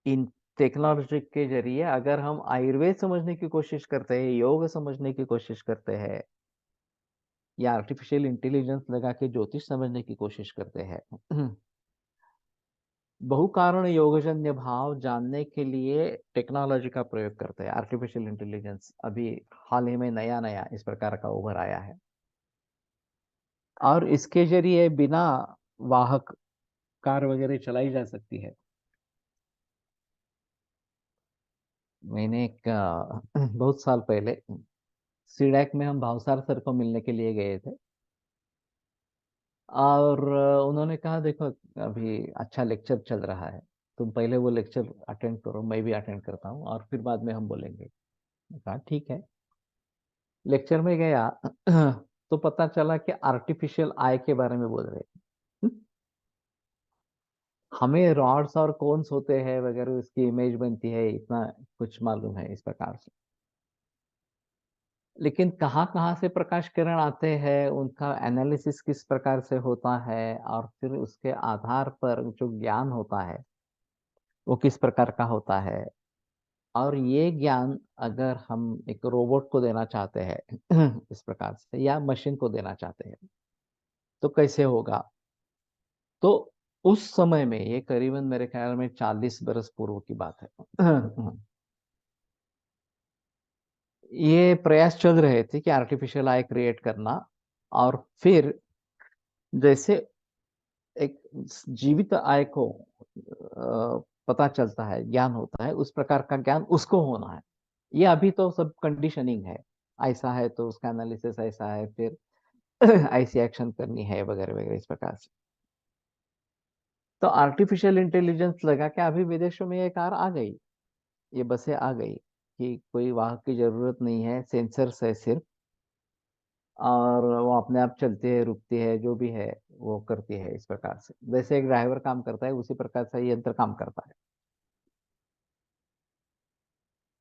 इन टेक्नोलॉजी के जरिए अगर हम आयुर्वेद समझने की कोशिश करते हैं, योग समझने की कोशिश करते हैं, या आर्टिफिशियल इंटेलिजेंस लगा के ज्योतिष समझने की कोशिश करते हैं, बहु कारण योगजन्य भाव जानने के लिए टेक्नोलॉजी का प्रयोग करते हैं। आर्टिफिशियल इंटेलिजेंस अभी हाल ही में नया नया इस प्रकार का उभर आया है, और इसके जरिए बिना वाहक कार वगैरह चलाई जा सकती है। मैंने एक बहुत साल पहले सीडैक में हम भावसार सर को मिलने के लिए गए थे, और उन्होंने कहा देखो अभी अच्छा लेक्चर चल रहा है, तुम पहले वो लेक्चर अटेंड करो, मैं भी अटेंड करता हूँ, और फिर बाद में हम बोलेंगे। मैं कहा ठीक है। लेक्चर में गया तो पता चला कि आर्टिफिशियल आई के बारे में बोल रहे हैं। हमें रॉड्स और कोन्स होते हैं वगैरह, उसकी इमेज बनती है, इतना कुछ मालूम है इस प्रकार से। लेकिन कहाँ कहाँ से प्रकाश किरण आते हैं, उनका एनालिसिस किस प्रकार से होता है, और फिर उसके आधार पर जो ज्ञान होता है वो किस प्रकार का होता है। और ये ज्ञान अगर हम एक रोबोट को देना चाहते हैं इस प्रकार से, या मशीन को देना चाहते हैं, तो कैसे होगा। तो उस समय में, ये करीबन मेरे ख्याल में 40 बरस पूर्व की बात है, ये प्रयास चल रहे थे कि आर्टिफिशियल आई क्रिएट करना, और फिर जैसे एक जीवित आय को पता चलता है, ज्ञान होता है, उस प्रकार का ज्ञान उसको होना है। ये अभी तो सब कंडीशनिंग है, ऐसा है तो उसका एनालिसिस ऐसा है, फिर ऐसी एक्शन करनी है वगैरह वगैरह इस प्रकार से। तो आर्टिफिशियल इंटेलिजेंस लगा कि अभी विदेशों में ये कार आ गई, ये बसें आ गई, कि कोई वाहक की जरूरत नहीं है, सेंसर्स है सिर्फ, और वो अपने आप चलती है, रुकती है, जो भी है वो करती है इस प्रकार से। जैसे एक ड्राइवर काम करता है उसी प्रकार से ये यंत्र काम करता है।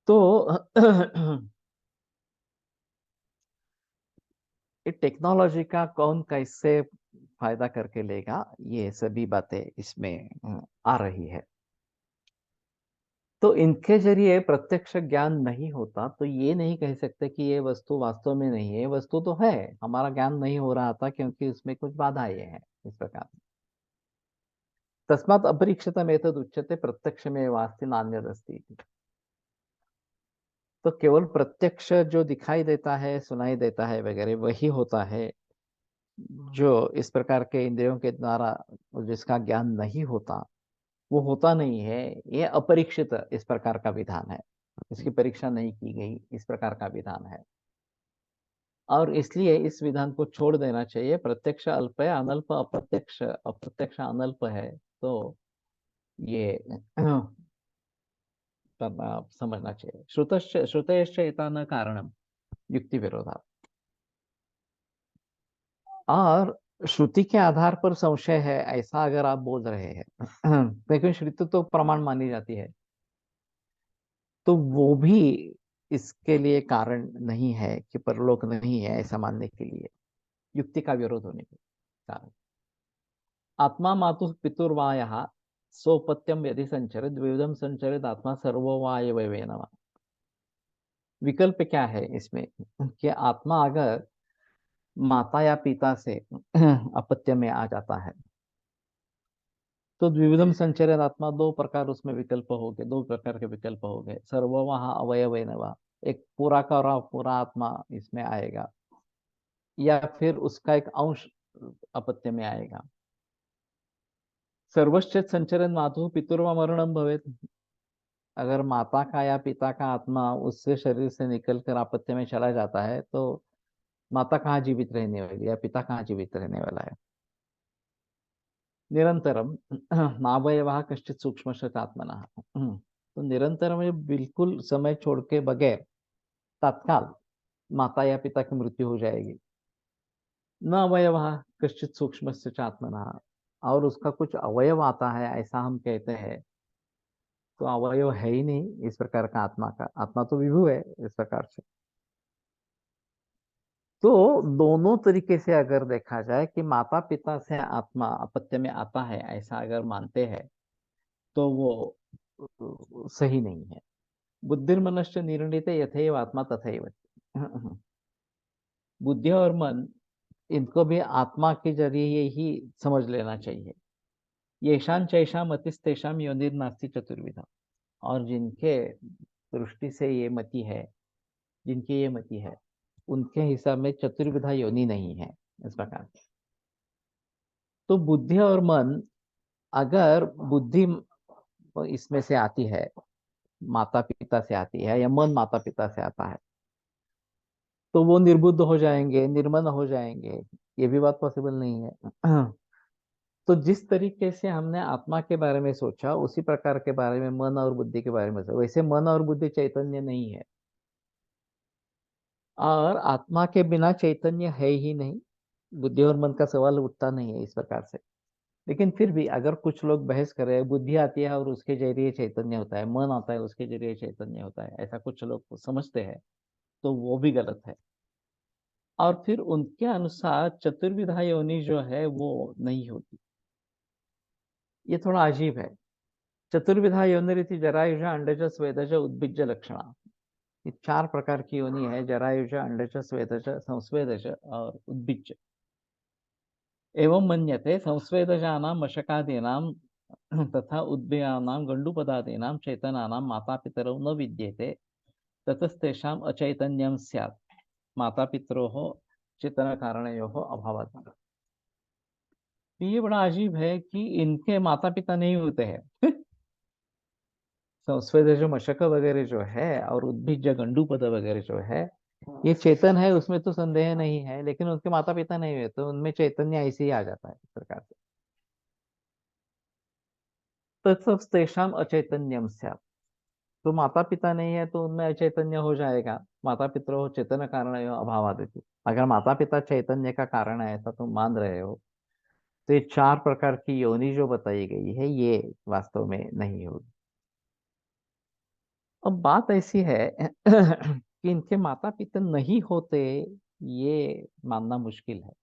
तो ये टेक्नोलॉजी का कौन कैसे फायदा करके लेगा, ये सभी बातें इसमें आ रही है। तो इनके जरिए प्रत्यक्ष ज्ञान नहीं होता तो ये नहीं कह सकते कि ये वस्तु वास्तव में नहीं है, वस्तु तो है, हमारा ज्ञान नहीं हो रहा था क्योंकि उसमें कुछ बाधाएं हैं, इस प्रकार। तस्मात् अपरीक्षितम एतद् उच्यते प्रत्यक्षमेव वास्ति नान्यदस्ति इति। तो केवल प्रत्यक्ष जो दिखाई देता है, सुनाई देता है वगैरह वही होता है, जो इस प्रकार के इंद्रियों के द्वारा जिसका ज्ञान नहीं होता वो होता नहीं है। ये अपरीक्षित इस प्रकार का विधान है, इसकी परीक्षा नहीं की गई, इस प्रकार का विधान है। और इसलिए इस विधान को छोड़ देना चाहिए। प्रत्यक्ष अल्प है, अनल्प अप्रत्यक्ष, अप्रत्यक्ष अनल्प है। तो ये करना समझना चाहिए। श्रुतश्च एता न कारणम युक्ति विरोधा। और श्रुति के आधार पर संशय है ऐसा अगर आप बोल रहे हैं लेकिन श्रुति तो प्रमाण मानी जाती है, तो वो भी इसके लिए कारण नहीं है कि परलोक नहीं है ऐसा मानने के लिए, युक्ति का विरोध होने के कारण। आत्मा मातु पितुर्वाय सोपत्यम यदि संचरित द्विविधम संचरित आत्मा सर्ववाय वैवेनवा। विकल्प क्या है इसमें कि आत्मा अगर माता या पिता से अपत्य में आ जाता है तो द्विविधम संचरित आत्मा, दो प्रकार उसमें विकल्प हो गए, दो प्रकार के विकल्प हो गए। सर्ववाह अवयवैनवा, एक पूरा का पूरा आत्मा इसमें आएगा, या फिर उसका एक अंश अपत्य में आएगा। सर्वश्चेत संचरण मातु पितुर्वा मरणम भवेत। अगर माता का या पिता का आत्मा उससे शरीर से निकलकर अपत्य में चला जाता है तो माता कहाँ जीवित रहने वाली है या पिता कहाँ जीवित रहने वाला है। निरंतरम नावयवा कश्चित सूक्ष्म आत्मना। तो निरंतर में बिल्कुल समय छोड़ के बगैर तत्काल माता या पिता की मृत्यु हो जाएगी। न अवयव कश्चित सूक्ष्म आत्मना, और उसका कुछ अवयव आता है ऐसा हम कहते हैं, तो अवयव है ही नहीं इस प्रकार का आत्मा का, आत्मा तो विभु है इस प्रकार से। तो दोनों तरीके से अगर देखा जाए कि माता पिता से आत्मा अपत्य में आता है ऐसा अगर मानते हैं तो वो सही नहीं है। बुद्धिर्मनश्च निर्णीत यथैव आत्मा तथैव। बुद्धि और मन, इनको भी आत्मा के जरिए ही समझ लेना चाहिए। येषां चैषां मतिस्तेषां योनिर्नास्ति चतुर्विधा। और जिनके दृष्टि से ये मति है, जिनकी ये मति है, उनके हिसाब में चतुर्विधा योनि नहीं है इस प्रकार। तो बुद्धि और मन, अगर बुद्धि इसमें से आती है, माता पिता से आती है, या मन माता पिता से आता है, तो वो निर्बुद्ध हो जाएंगे, निर्मल हो जाएंगे, ये भी बात पॉसिबल नहीं है। तो जिस तरीके से हमने आत्मा के बारे में सोचा उसी प्रकार के बारे में मन और बुद्धि के बारे में सोचा। वैसे मन और बुद्धि चैतन्य नहीं है, और आत्मा के बिना चैतन्य है ही नहीं, बुद्धि और मन का सवाल उठता नहीं है इस प्रकार से। लेकिन फिर भी अगर कुछ लोग बहस कर रहे हैं, बुद्धि आती है और उसके जरिए चैतन्य होता है, मन आता है उसके जरिए चैतन्य होता है, ऐसा कुछ लोग समझते हैं, तो वो भी गलत है। और फिर उनके अनुसार चतुर्विधा योनि जो है वो नहीं होती। ये थोड़ा अजीब है। चतुर्विधा योनिरिति जरायुज अंडज स्वेदज उद्भिज्ज लक्षणा। ये चार प्रकार की योनि है, जरायुज अंडज स्वेदज संस्वेदज और उद्भिज्ज। एवं मन्यते संस्वेदजानां मशकादीनां तथा उद्भिन्नानां गंडुपदादीनां चैतनानां मातापितरौ न विद्येते ततस्तेषाम् अचैतन्यं स्यात् मातापितरोः चेतन कारणयोः अभावात्। ये बड़ा अजीब है कि इनके माता पिता नहीं होते हैं। संस्वेद जो मशक वगैरह जो है और उद्भिज गंडूपद वगैरह जो है, ये चेतन है, उसमें तो संदेह नहीं है, लेकिन उनके माता पिता नहीं हुए तो उनमें चैतन्य ऐसे ही आ जाता है इस प्रकार से। तत्सतेषाम अचैतन्यम स्यात्। तो माता पिता नहीं है तो उनमें अचैतन्य हो जाएगा। माता पितरो चेतन कारण अभावादिति। अगर माता पिता चैतन्य का कारण है ऐसा तुम मान रहे हो, तो ये चार प्रकार की योनि जो बताई गई है ये वास्तव में नहीं होगी। अब बात ऐसी है कि इनके माता पिता नहीं होते, ये मानना मुश्किल है।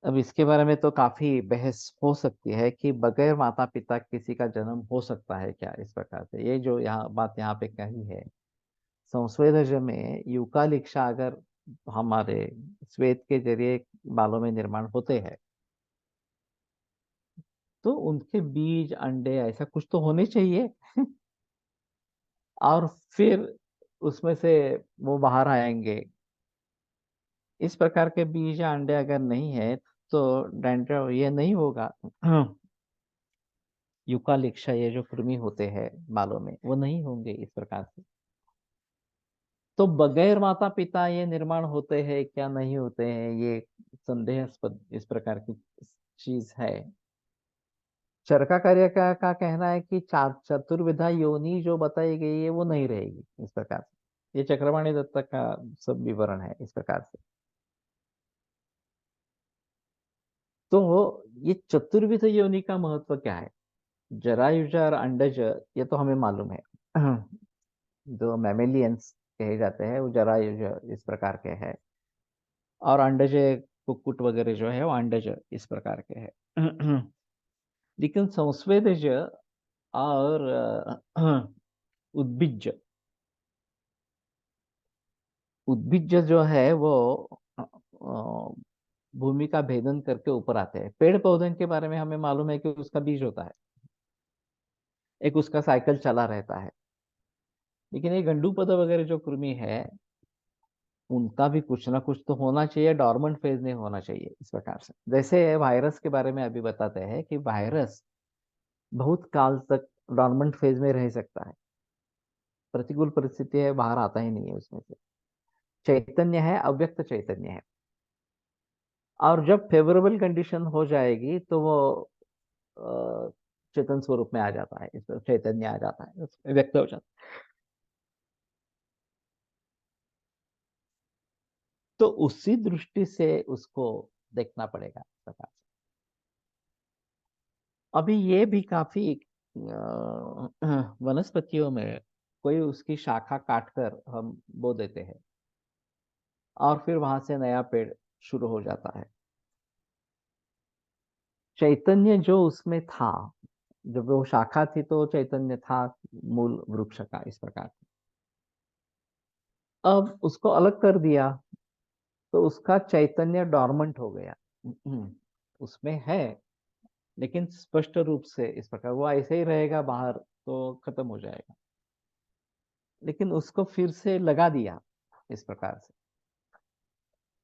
अब इसके बारे में तो काफी बहस हो सकती है कि बगैर माता पिता किसी का जन्म हो सकता है क्या, इस प्रकार से। ये जो यहाँ पे कही है, संस्वेदज में यूकालिक्सा अगर हमारे श्वेत के जरिए बालों में निर्माण होते हैं, तो उनके बीज अंडे ऐसा कुछ तो होने चाहिए। और फिर उसमें से वो बाहर आएंगे। इस प्रकार के बीज या अंडे अगर नहीं है, तो डैंड्रफ ये नहीं होगा। यूकालिक्सा, ये जो कृमि होते हैं बालों में, वो नहीं होंगे इस प्रकार से। तो बगैर माता पिता ये निर्माण होते हैं क्या, नहीं होते हैं, ये संदेहास्पद इस प्रकार की चीज है। चरकाकार्य का कहना है कि चतुर्विधा योनि जो बताई गई है वो नहीं रहेगी इस प्रकार से। ये चक्रवाणी दत्त का सब विवरण है इस प्रकार से। तो ये चतुर्विध योनि का महत्व क्या है? जरायुज और अंडज, ये तो हमें मालूम है। जो मैमेलियंस कहे जाते हैं वो जरायुज इस प्रकार के हैं, और अंडज कुक्कुट वगैरह जो है वो अंडज इस प्रकार के हैं। लेकिन संस्वेदज और उद्भिज, उद्भिज जो है वो भूमि का भेदन करके ऊपर आते हैं। पेड़ पौधे के बारे में हमें मालूम है कि उसका बीज होता है, एक उसका साइकिल चला रहता है। लेकिन ये गंडू पौधा वगैरह जो कृमि है, उनका भी कुछ ना कुछ तो होना चाहिए, डॉर्मेंट फेज नहीं होना चाहिए इस प्रकार से। जैसे वायरस के बारे में अभी बताते हैं कि वायरस बहुत काल तक डॉर्मेंट फेज में रह सकता है। प्रतिकूल परिस्थिति है, बाहर आता ही नहीं है उसमें से। चैतन्य है, अव्यक्त चैतन्य है। और जब फेवरेबल कंडीशन हो जाएगी तो वो अ, चेतन स्वरूप में आ जाता है, इस पर चैतन्य आ जाता है, व्यक्त हो जाता है। तो उसी दृष्टि से उसको देखना पड़ेगा इस प्रकार से। अभी ये भी काफी वनस्पतियों में कोई उसकी शाखा काटकर हम बो देते हैं, और फिर वहां से नया पेड़ शुरू हो जाता है। चैतन्य जो उसमें था, जब वो शाखा थी तो चैतन्य था मूल वृक्ष का इस प्रकार। अब उसको अलग कर दिया तो उसका चैतन्य डॉर्मेंट हो गया। उसमें है, लेकिन स्पष्ट रूप से इस प्रकार वो ऐसे ही रहेगा, बाहर तो खत्म हो जाएगा। लेकिन उसको फिर से लगा दिया इस प्रकार से,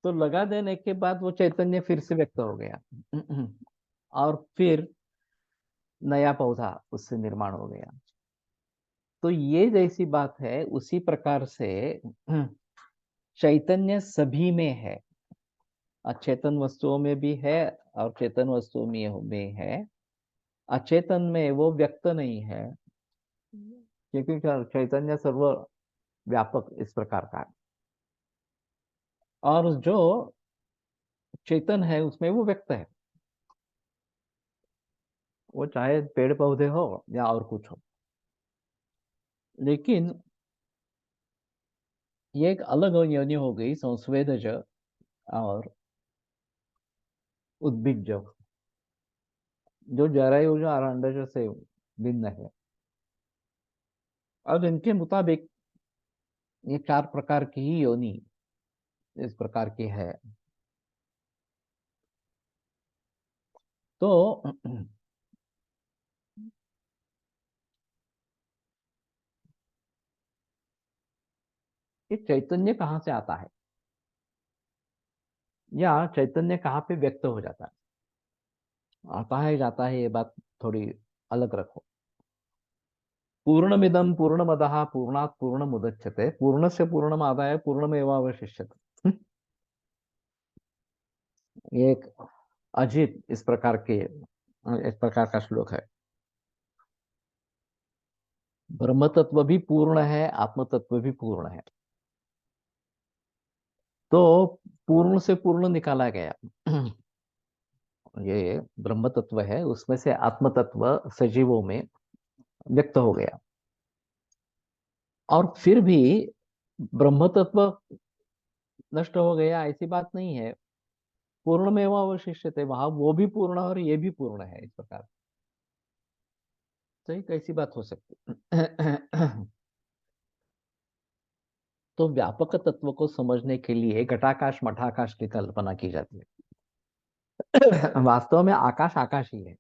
तो लगा देने के बाद वो चैतन्य फिर से व्यक्त हो गया। और फिर नया पौधा उससे निर्माण हो गया। तो ये जैसी बात है, उसी प्रकार से चैतन्य सभी में है। अचेतन वस्तुओं में भी है और चेतन वस्तुओं में है। अचेतन में वो व्यक्त नहीं है, क्योंकि चैतन्य सर्व व्यापक इस प्रकार का है। और जो चेतन है उसमें वो व्यक्त है, वो चाहे पेड़ पौधे हो या और कुछ हो। लेकिन ये एक अलग योनि हो गई, संस्वेदज और उद्भिज, जो जरायुज और अंडज से भिन्न है। और इनके मुताबिक ये चार प्रकार की ही योनि इस प्रकार की है। तो ये चैतन्य कहाँ से आता है, या चैतन्य कहाँ पे व्यक्त हो जाता है, आता है जाता है, ये बात थोड़ी अलग रखो। पूर्णमिदं पूर्णमदः पूर्णात् पूर्णमुदच्यते पूर्णस्य पूर्णमादाय पूर्णमेवावशिष्यते। ये एक अजीत इस प्रकार का श्लोक है। ब्रह्म तत्व भी पूर्ण है, आत्म तत्व भी पूर्ण है। तो पूर्ण से पूर्ण निकाला गया। ये ब्रह्म तत्व है, उसमें से आत्म तत्व सजीवों में व्यक्त हो गया। और फिर भी ब्रह्म तत्व नष्ट हो गया ऐसी बात नहीं है। पूर्णमेवावशिष्यते, वहां वो भी पूर्ण और ये भी पूर्ण है इस प्रकार। तो ये कैसी बात हो सकती है? तो व्यापक तत्व को समझने के लिए घटाकाश मठाकाश की कल्पना की जाती है। वास्तव में आकाश आकाश ही है।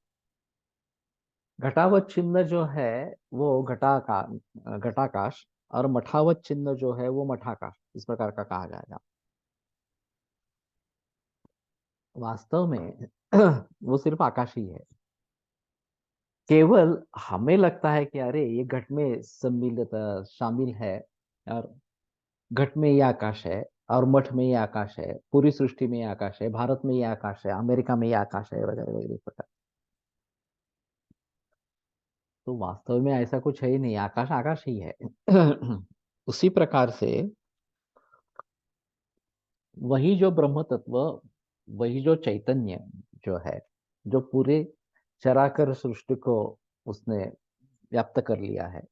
घटावत चिन्ह जो है वो घटाकाश, और मठावत चिन्ह जो है वो मठाकाश, इस प्रकार का कहा जाएगा। वास्तव में वो सिर्फ आकाश ही है। केवल हमें लगता है कि अरे ये घट में सम्मिलित शामिल है, और घट में ये आकाश है, और मठ में ये आकाश है, पूरी सृष्टि में ये आकाश है, भारत में ये आकाश है, अमेरिका में ये आकाश है, वगैरह वगैरह इस प्रकार। तो वास्तव में ऐसा कुछ है ही नहीं, आकाश आकाश ही है। उसी प्रकार से वही जो ब्रह्म तत्व, वही जो चैतन्य जो है, जो पूरे चराचर सृष्टि को उसने व्याप्त कर लिया है,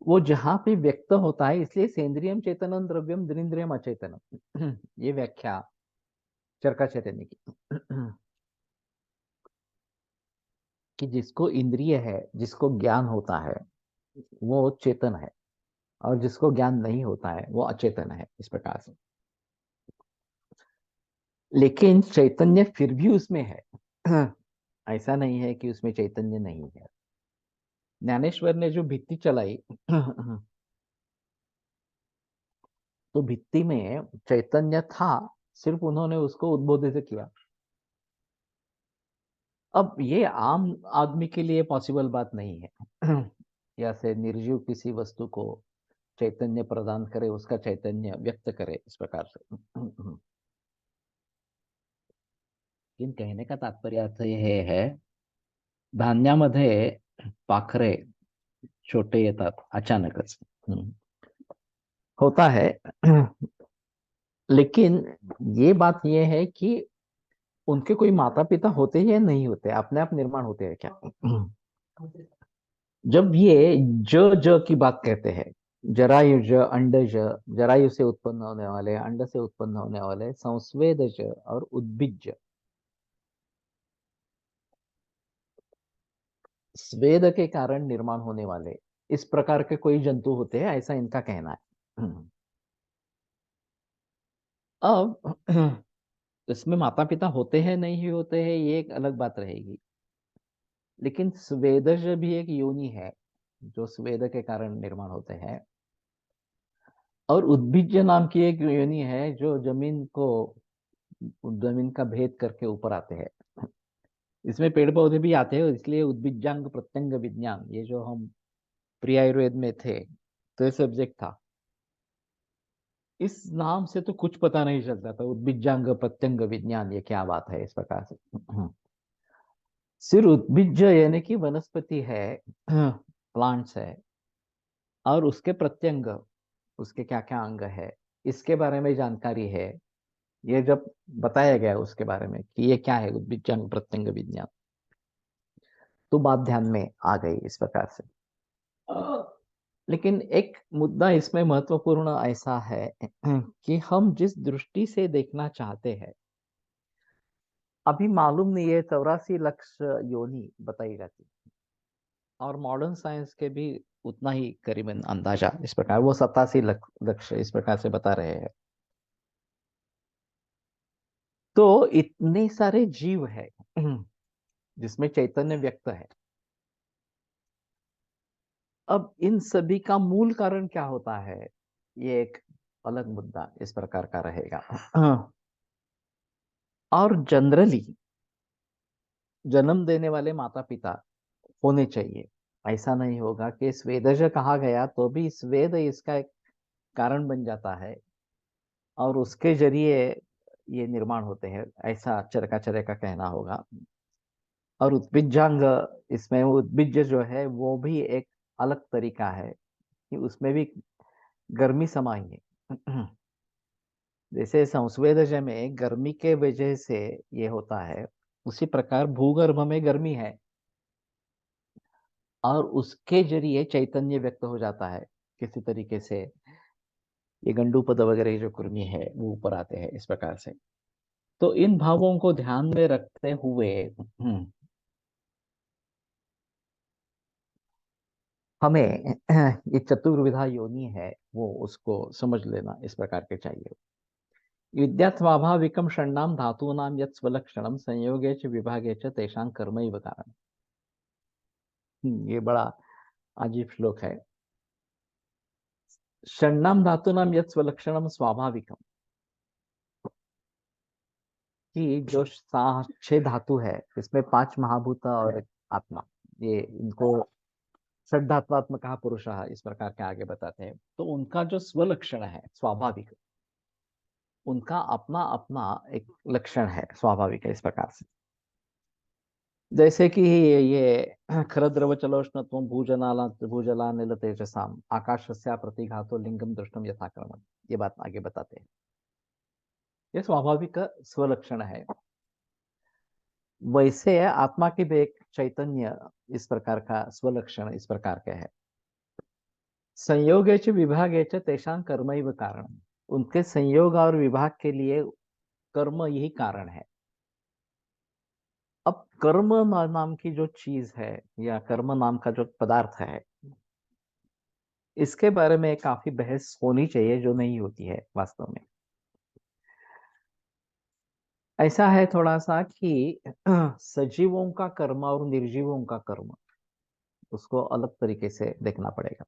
वो जहां पे व्यक्त होता है, इसलिए सेंद्रियम चेतनम द्रव्यम द्रिंद्रियम अचेतनम, ये व्याख्या चरका चैतन्य की। कि जिसको इंद्रिय है, जिसको ज्ञान होता है, वो चेतन है, और जिसको ज्ञान नहीं होता है वो अचेतन है, इस प्रकार से। लेकिन चैतन्य फिर भी उसमें है। ऐसा नहीं है कि उसमें चैतन्य नहीं है। ज्ञानेश्वर ने जो भित्ति चलाई, तो भित्ति में चैतन्य था, सिर्फ उन्होंने उसको उद्बोधित किया। अब ये आम आदमी के लिए पॉसिबल बात नहीं है। या से निर्जीव किसी वस्तु को चैतन्य प्रदान करे, उसका चैतन्य व्यक्त करे इस प्रकार से। लेकिन कहने का तात्पर्य अर्थ ये है, धान्यामध्ये पाखरे छोटे येतात अचानकच। होता है। लेकिन ये बात ये है कि उनके कोई माता पिता होते हैं या नहीं होते, अपने आप निर्माण होते हैं क्या? जब ये ज की बात कहते हैं, जरायुज, अंडज, जरायु से उत्पन्न होने वाले, अंड से उत्पन्न होने वाले, संस्वेदज और उद्भिज, स्वेद के कारण निर्माण होने वाले, इस प्रकार के कोई जंतु होते हैं, ऐसा इनका कहना है। अब इसमें माता पिता होते हैं नहीं होते हैं ये एक अलग बात रहेगी। लेकिन स्वेदज भी एक योनि है, जो स्वेद के कारण निर्माण होते हैं। और उद्भिज नाम की एक योनि है, जो जमीन का भेद करके ऊपर आते हैं। इसमें पेड़ पौधे भी आते हैं, इसलिए उद्भिजांग प्रत्यंग विज्ञान, ये जो हम प्री आयुर्वेद में थे, तो ये सब्जेक्ट था। इस नाम से तो कुछ पता नहीं चलता था, उद्भिजांग प्रत्यंग विज्ञान, ये क्या बात है इस प्रकार से। सिर्फ उद्भिज यानी कि वनस्पति है, प्लांट्स है, और उसके प्रत्यंग, उसके क्या क्या अंग है, इसके बारे में जानकारी है। ये जब बताया गया उसके बारे में कि ये क्या है उद्भिज्जांग प्रत्यंग विज्ञान, तो बात ध्यान में आ गई इस प्रकार से। लेकिन एक मुद्दा इसमें महत्वपूर्ण ऐसा है, कि हम जिस दृष्टि से देखना चाहते हैं, अभी मालूम नहीं है 84 लाख योनि बताई जाती, और मॉडर्न साइंस के भी उतना ही करीबन अंदाजा इस प्रकार, वो 87 लाख इस प्रकार से बता रहे हैं। तो इतने सारे जीव है, जिसमें चैतन्य व्यक्त है। अब इन सभी का मूल कारण क्या होता है, ये एक अलग मुद्दा इस प्रकार का रहेगा। और जनरली जन्म देने वाले माता पिता होने चाहिए। ऐसा नहीं होगा कि स्वेदज कहा गया तो भी स्वेद इसका एक कारण बन जाता है, और उसके जरिए ये निर्माण होते हैं, ऐसा चरका का कहना होगा। और उद्भिज्जांग, इसमें उद्भिज जो है वो भी एक अलग तरीका है, कि उसमें भी गर्मी समाई है। जैसे संस्वेदज में गर्मी के वजह से ये होता है, उसी प्रकार भूगर्भ में गर्मी है, और उसके जरिए चैतन्य व्यक्त हो जाता है किसी तरीके से। ये गंडू पद वगैरह जो कुर्मी है वो ऊपर आते हैं इस प्रकार से। तो इन भावों को ध्यान में रखते हुए हमें ये चतुर्विधा योनि है वो उसको समझ लेना इस प्रकार के चाहिए। विद्यात्वाभाविकम षण्णाम धातूनां यत् स्वलक्षणम संयोगे च विभागे च तेषां कर्मैव कारण। ये बड़ा अजीब श्लोक है। षण्णाम धातूनां यत् स्वलक्षणम स्वाभाविकम, कि जो छह धातु है इसमें पांच महाभूत और एक आत्मा, ये इनको षड्धात्मात्मक पुरुष इस प्रकार के आगे बताते हैं। तो उनका जो स्वलक्षण है स्वाभाविक, उनका अपना अपना एक लक्षण है, स्वाभाविक है इस प्रकार से। जैसे कि ये खरद्रवचलोष्णत्वं भूजलानिल तेजसाम आकाशस्या प्रतिघातो लिंगम दृष्टम यथाक्रमण, ये बात आगे बताते हैं। ये स्वाभाविक स्वलक्षण है। वैसे आत्मा की भी एक चैतन्य इस प्रकार का स्वलक्षण इस प्रकार का है। संयोगे च विभागे च तेषां कर्मैव कारण, उनके संयोग और विभाग के लिए कर्म यही कारण है। अब कर्म नाम की जो चीज है या कर्म नाम का जो पदार्थ है, इसके बारे में काफी बहस होनी चाहिए जो नहीं होती है वास्तव में। ऐसा है थोड़ा सा कि सजीवों का कर्म और निर्जीवों का कर्म, उसको अलग तरीके से देखना पड़ेगा।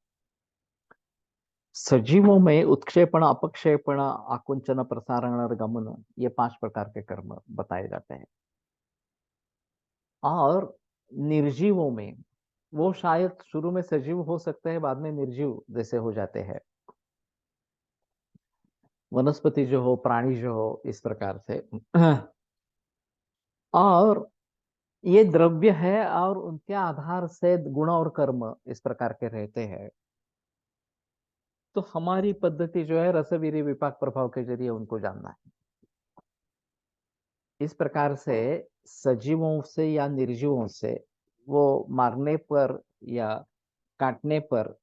सजीवों में उत्क्षेपण, अपक्षेपण, आकुंचन, प्रसारण और गमन, ये पांच प्रकार के कर्म बताए जाते हैं। और निर्जीवों में वो शायद शुरू में सजीव हो सकते हैं, बाद में निर्जीव जैसे हो जाते हैं। वनस्पति जो हो, प्राणी जो हो, इस प्रकार से। और ये द्रव्य है और उनके आधार से गुण और कर्म इस प्रकार के रहते हैं। तो हमारी पद्धति जो है रसवीर्य विपाक प्रभाव के जरिए उनको जानना है। इस प्रकार से सजीवों से या निर्जीवों से वो मारने पर या काटने पर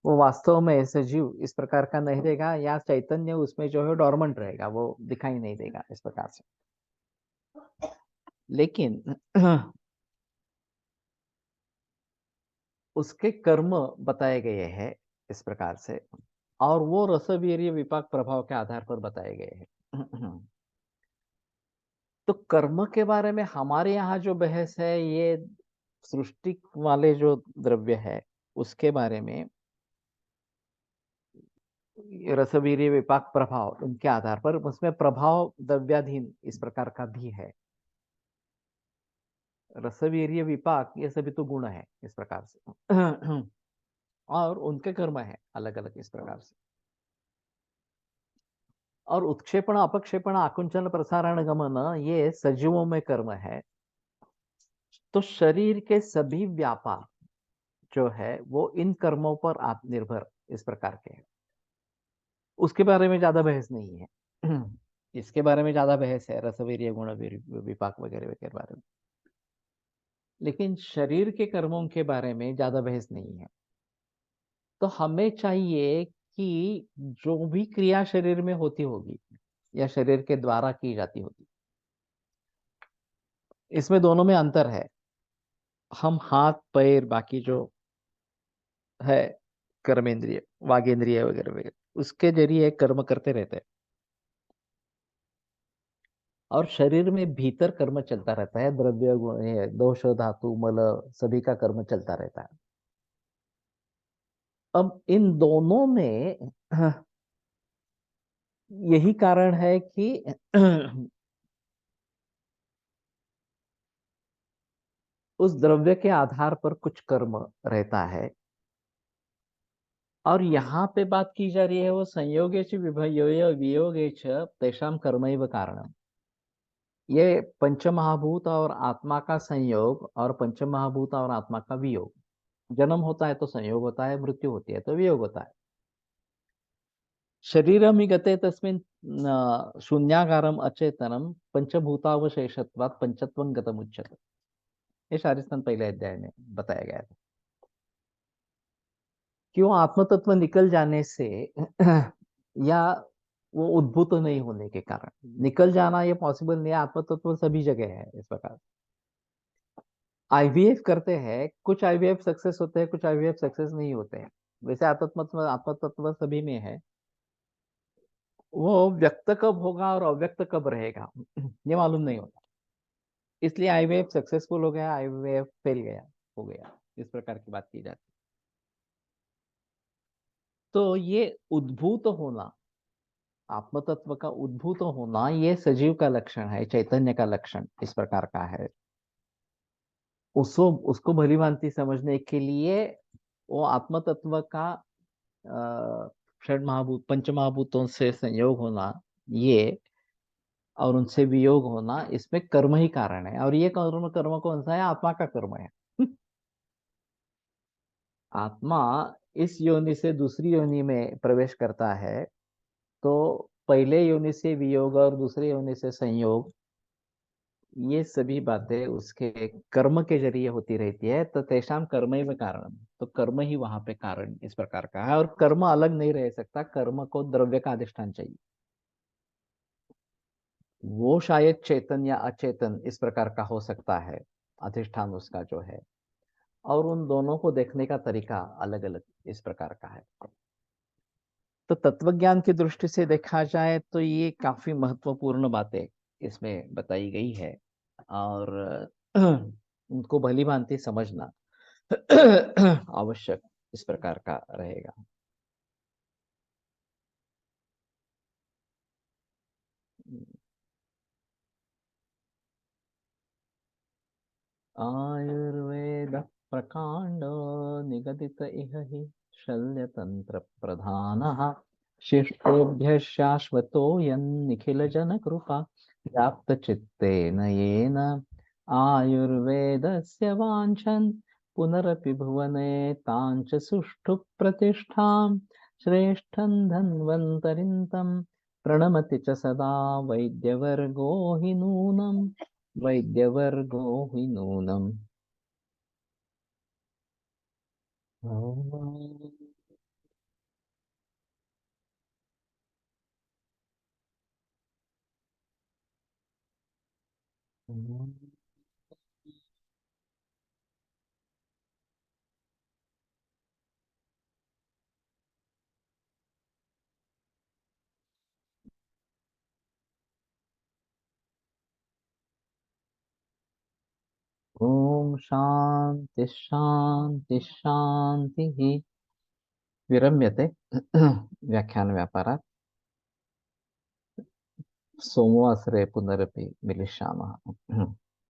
वो वास्तव में सजीव इस प्रकार का नहीं रहेगा, या चैतन्य उसमें जो है डॉर्मेंट रहेगा, वो दिखाई नहीं देगा इस प्रकार से। लेकिन उसके कर्म बताए गए हैं इस प्रकार से, और वो रसवीर्य विपाक प्रभाव के आधार पर बताए गए हैं। तो कर्म के बारे में हमारे यहाँ जो बहस है, ये सृष्टि वाले जो द्रव्य है उसके बारे में, रसवीर्य विपाक प्रभाव उनके आधार पर, उसमें प्रभाव द्रव्याधीन इस प्रकार का भी है। रसवीर्य विपाक ये सभी तो गुण है इस प्रकार से। और उनके कर्म है अलग अलग इस प्रकार से। और उत्क्षेपण, अपक्षेपण, आकुंचन, प्रसारण, गमन, ये सजीवों में कर्म है। तो शरीर के सभी व्यापार जो है वो इन कर्मों पर आत्मनिर्भर इस प्रकार के हैं। उसके बारे में ज्यादा बहस नहीं है। इसके बारे में ज्यादा बहस है, रसवीर्य गुण विपाक वगैरह वगैरह बारे में। लेकिन शरीर के कर्मों के बारे में ज्यादा बहस नहीं है। तो हमें चाहिए कि जो भी क्रिया शरीर में होती होगी या शरीर के द्वारा की जाती होगी, इसमें दोनों में अंतर है। हम हाथ पैर बाकी जो है कर्मेंद्रिय, वागेंद्रिय वगैरह वगैरह, उसके जरिए कर्म करते रहते हैं। और शरीर में भीतर कर्म चलता रहता है, द्रव्य गुण, दोष धातु मल सभी का कर्म चलता रहता है। अब इन दोनों में यही कारण है कि उस द्रव्य के आधार पर कुछ कर्म रहता है। और यहाँ पे बात की जा रही है वो संयोगेच वियोगेच तेषां कर्मैव कारणम। ये पंचमहाभूत और आत्मा का संयोग और पंचमहाभूत और आत्मा का वियोग। जन्म होता है तो संयोग होता है, मृत्यु होती है तो वियोग होता है। शरीरमि गते तस्मिन् शून्यागारम अचेतनम पंचभूतावशेषत्वात् पंचत्वं गतम उच्यते। ये शारीस्थान पहले अध्याय में बताया गया था। क्यों आत्म तत्व निकल जाने से या वो उद्भूत नहीं होने के कारण निकल जाना ये पॉसिबल नहीं है। आत्म तत्व सभी जगह है इस प्रकार। आईवीएफ करते हैं, कुछ आईवीएफ सक्सेस होते हैं, कुछ आईवीएफ सक्सेस नहीं होते हैं। वैसे आत्म तत्व सभी में है। वो व्यक्त कब होगा और अव्यक्त कब रहेगा ये मालूम नहीं होता। इसलिए आईवीएफ सक्सेसफुल हो गया, आईवीएफ फेल गया, हो गया, इस प्रकार की बात की जाती है। तो ये उद्भूत होना, आत्म तत्व का उद्भूत होना, ये सजीव का लक्षण है, चैतन्य का लक्षण इस प्रकार का है। उसको उसको भली भांति समझने के लिए वो आत्म तत्व का षड महाभूत पंच महाभूतों से संयोग होना, ये और उनसे वियोग होना, इसमें कर्म ही कारण है। और ये कर्म कर्म कौन सा है? आत्मा का कर्म है। आत्मा इस योनि से दूसरी योनि में प्रवेश करता है, तो पहले योनि से वियोग और दूसरे योनि से संयोग, ये सभी बातें उसके कर्म के जरिए होती रहती है। तो तेषाम कर्म ही में कारण, तो कर्म ही वहां पे कारण इस प्रकार का है। और कर्म अलग नहीं रह सकता, कर्म को द्रव्य का अधिष्ठान चाहिए। वो शायद चेतन या अचेतन इस प्रकार का हो सकता है, अधिष्ठान उसका जो है। और उन दोनों को देखने का तरीका अलग अलग इस प्रकार का है। तो तत्वज्ञान की दृष्टि से देखा जाए तो ये काफी महत्वपूर्ण बातें इसमें बताई गई है। और उनको भली भांति समझना आवश्यक इस प्रकार का रहेगा। आयुर्वेद प्रकांड निगदित इह हि शल्यतंत्र प्रधानः शिष्टेभ्यः शाश्वतोऽयं निखिल जन कृपा व्याप्त चित्तेन येन आयुर्वेदस्य वाञ्छन् पुनरपि भुवने ताञ्च सुष्ठु प्रतिष्ठां श्रेष्ठं धन्वन्तरिं तं प्रणमति च सदा वैद्यवर्गो हि नूनम् वैद्यवर्गो हि नूनम्। ओम शांति शांति शांति। विरम्यते व्याख्यान व्यापारात्। सोमवासरे पुनरपि मिलिष्यामः।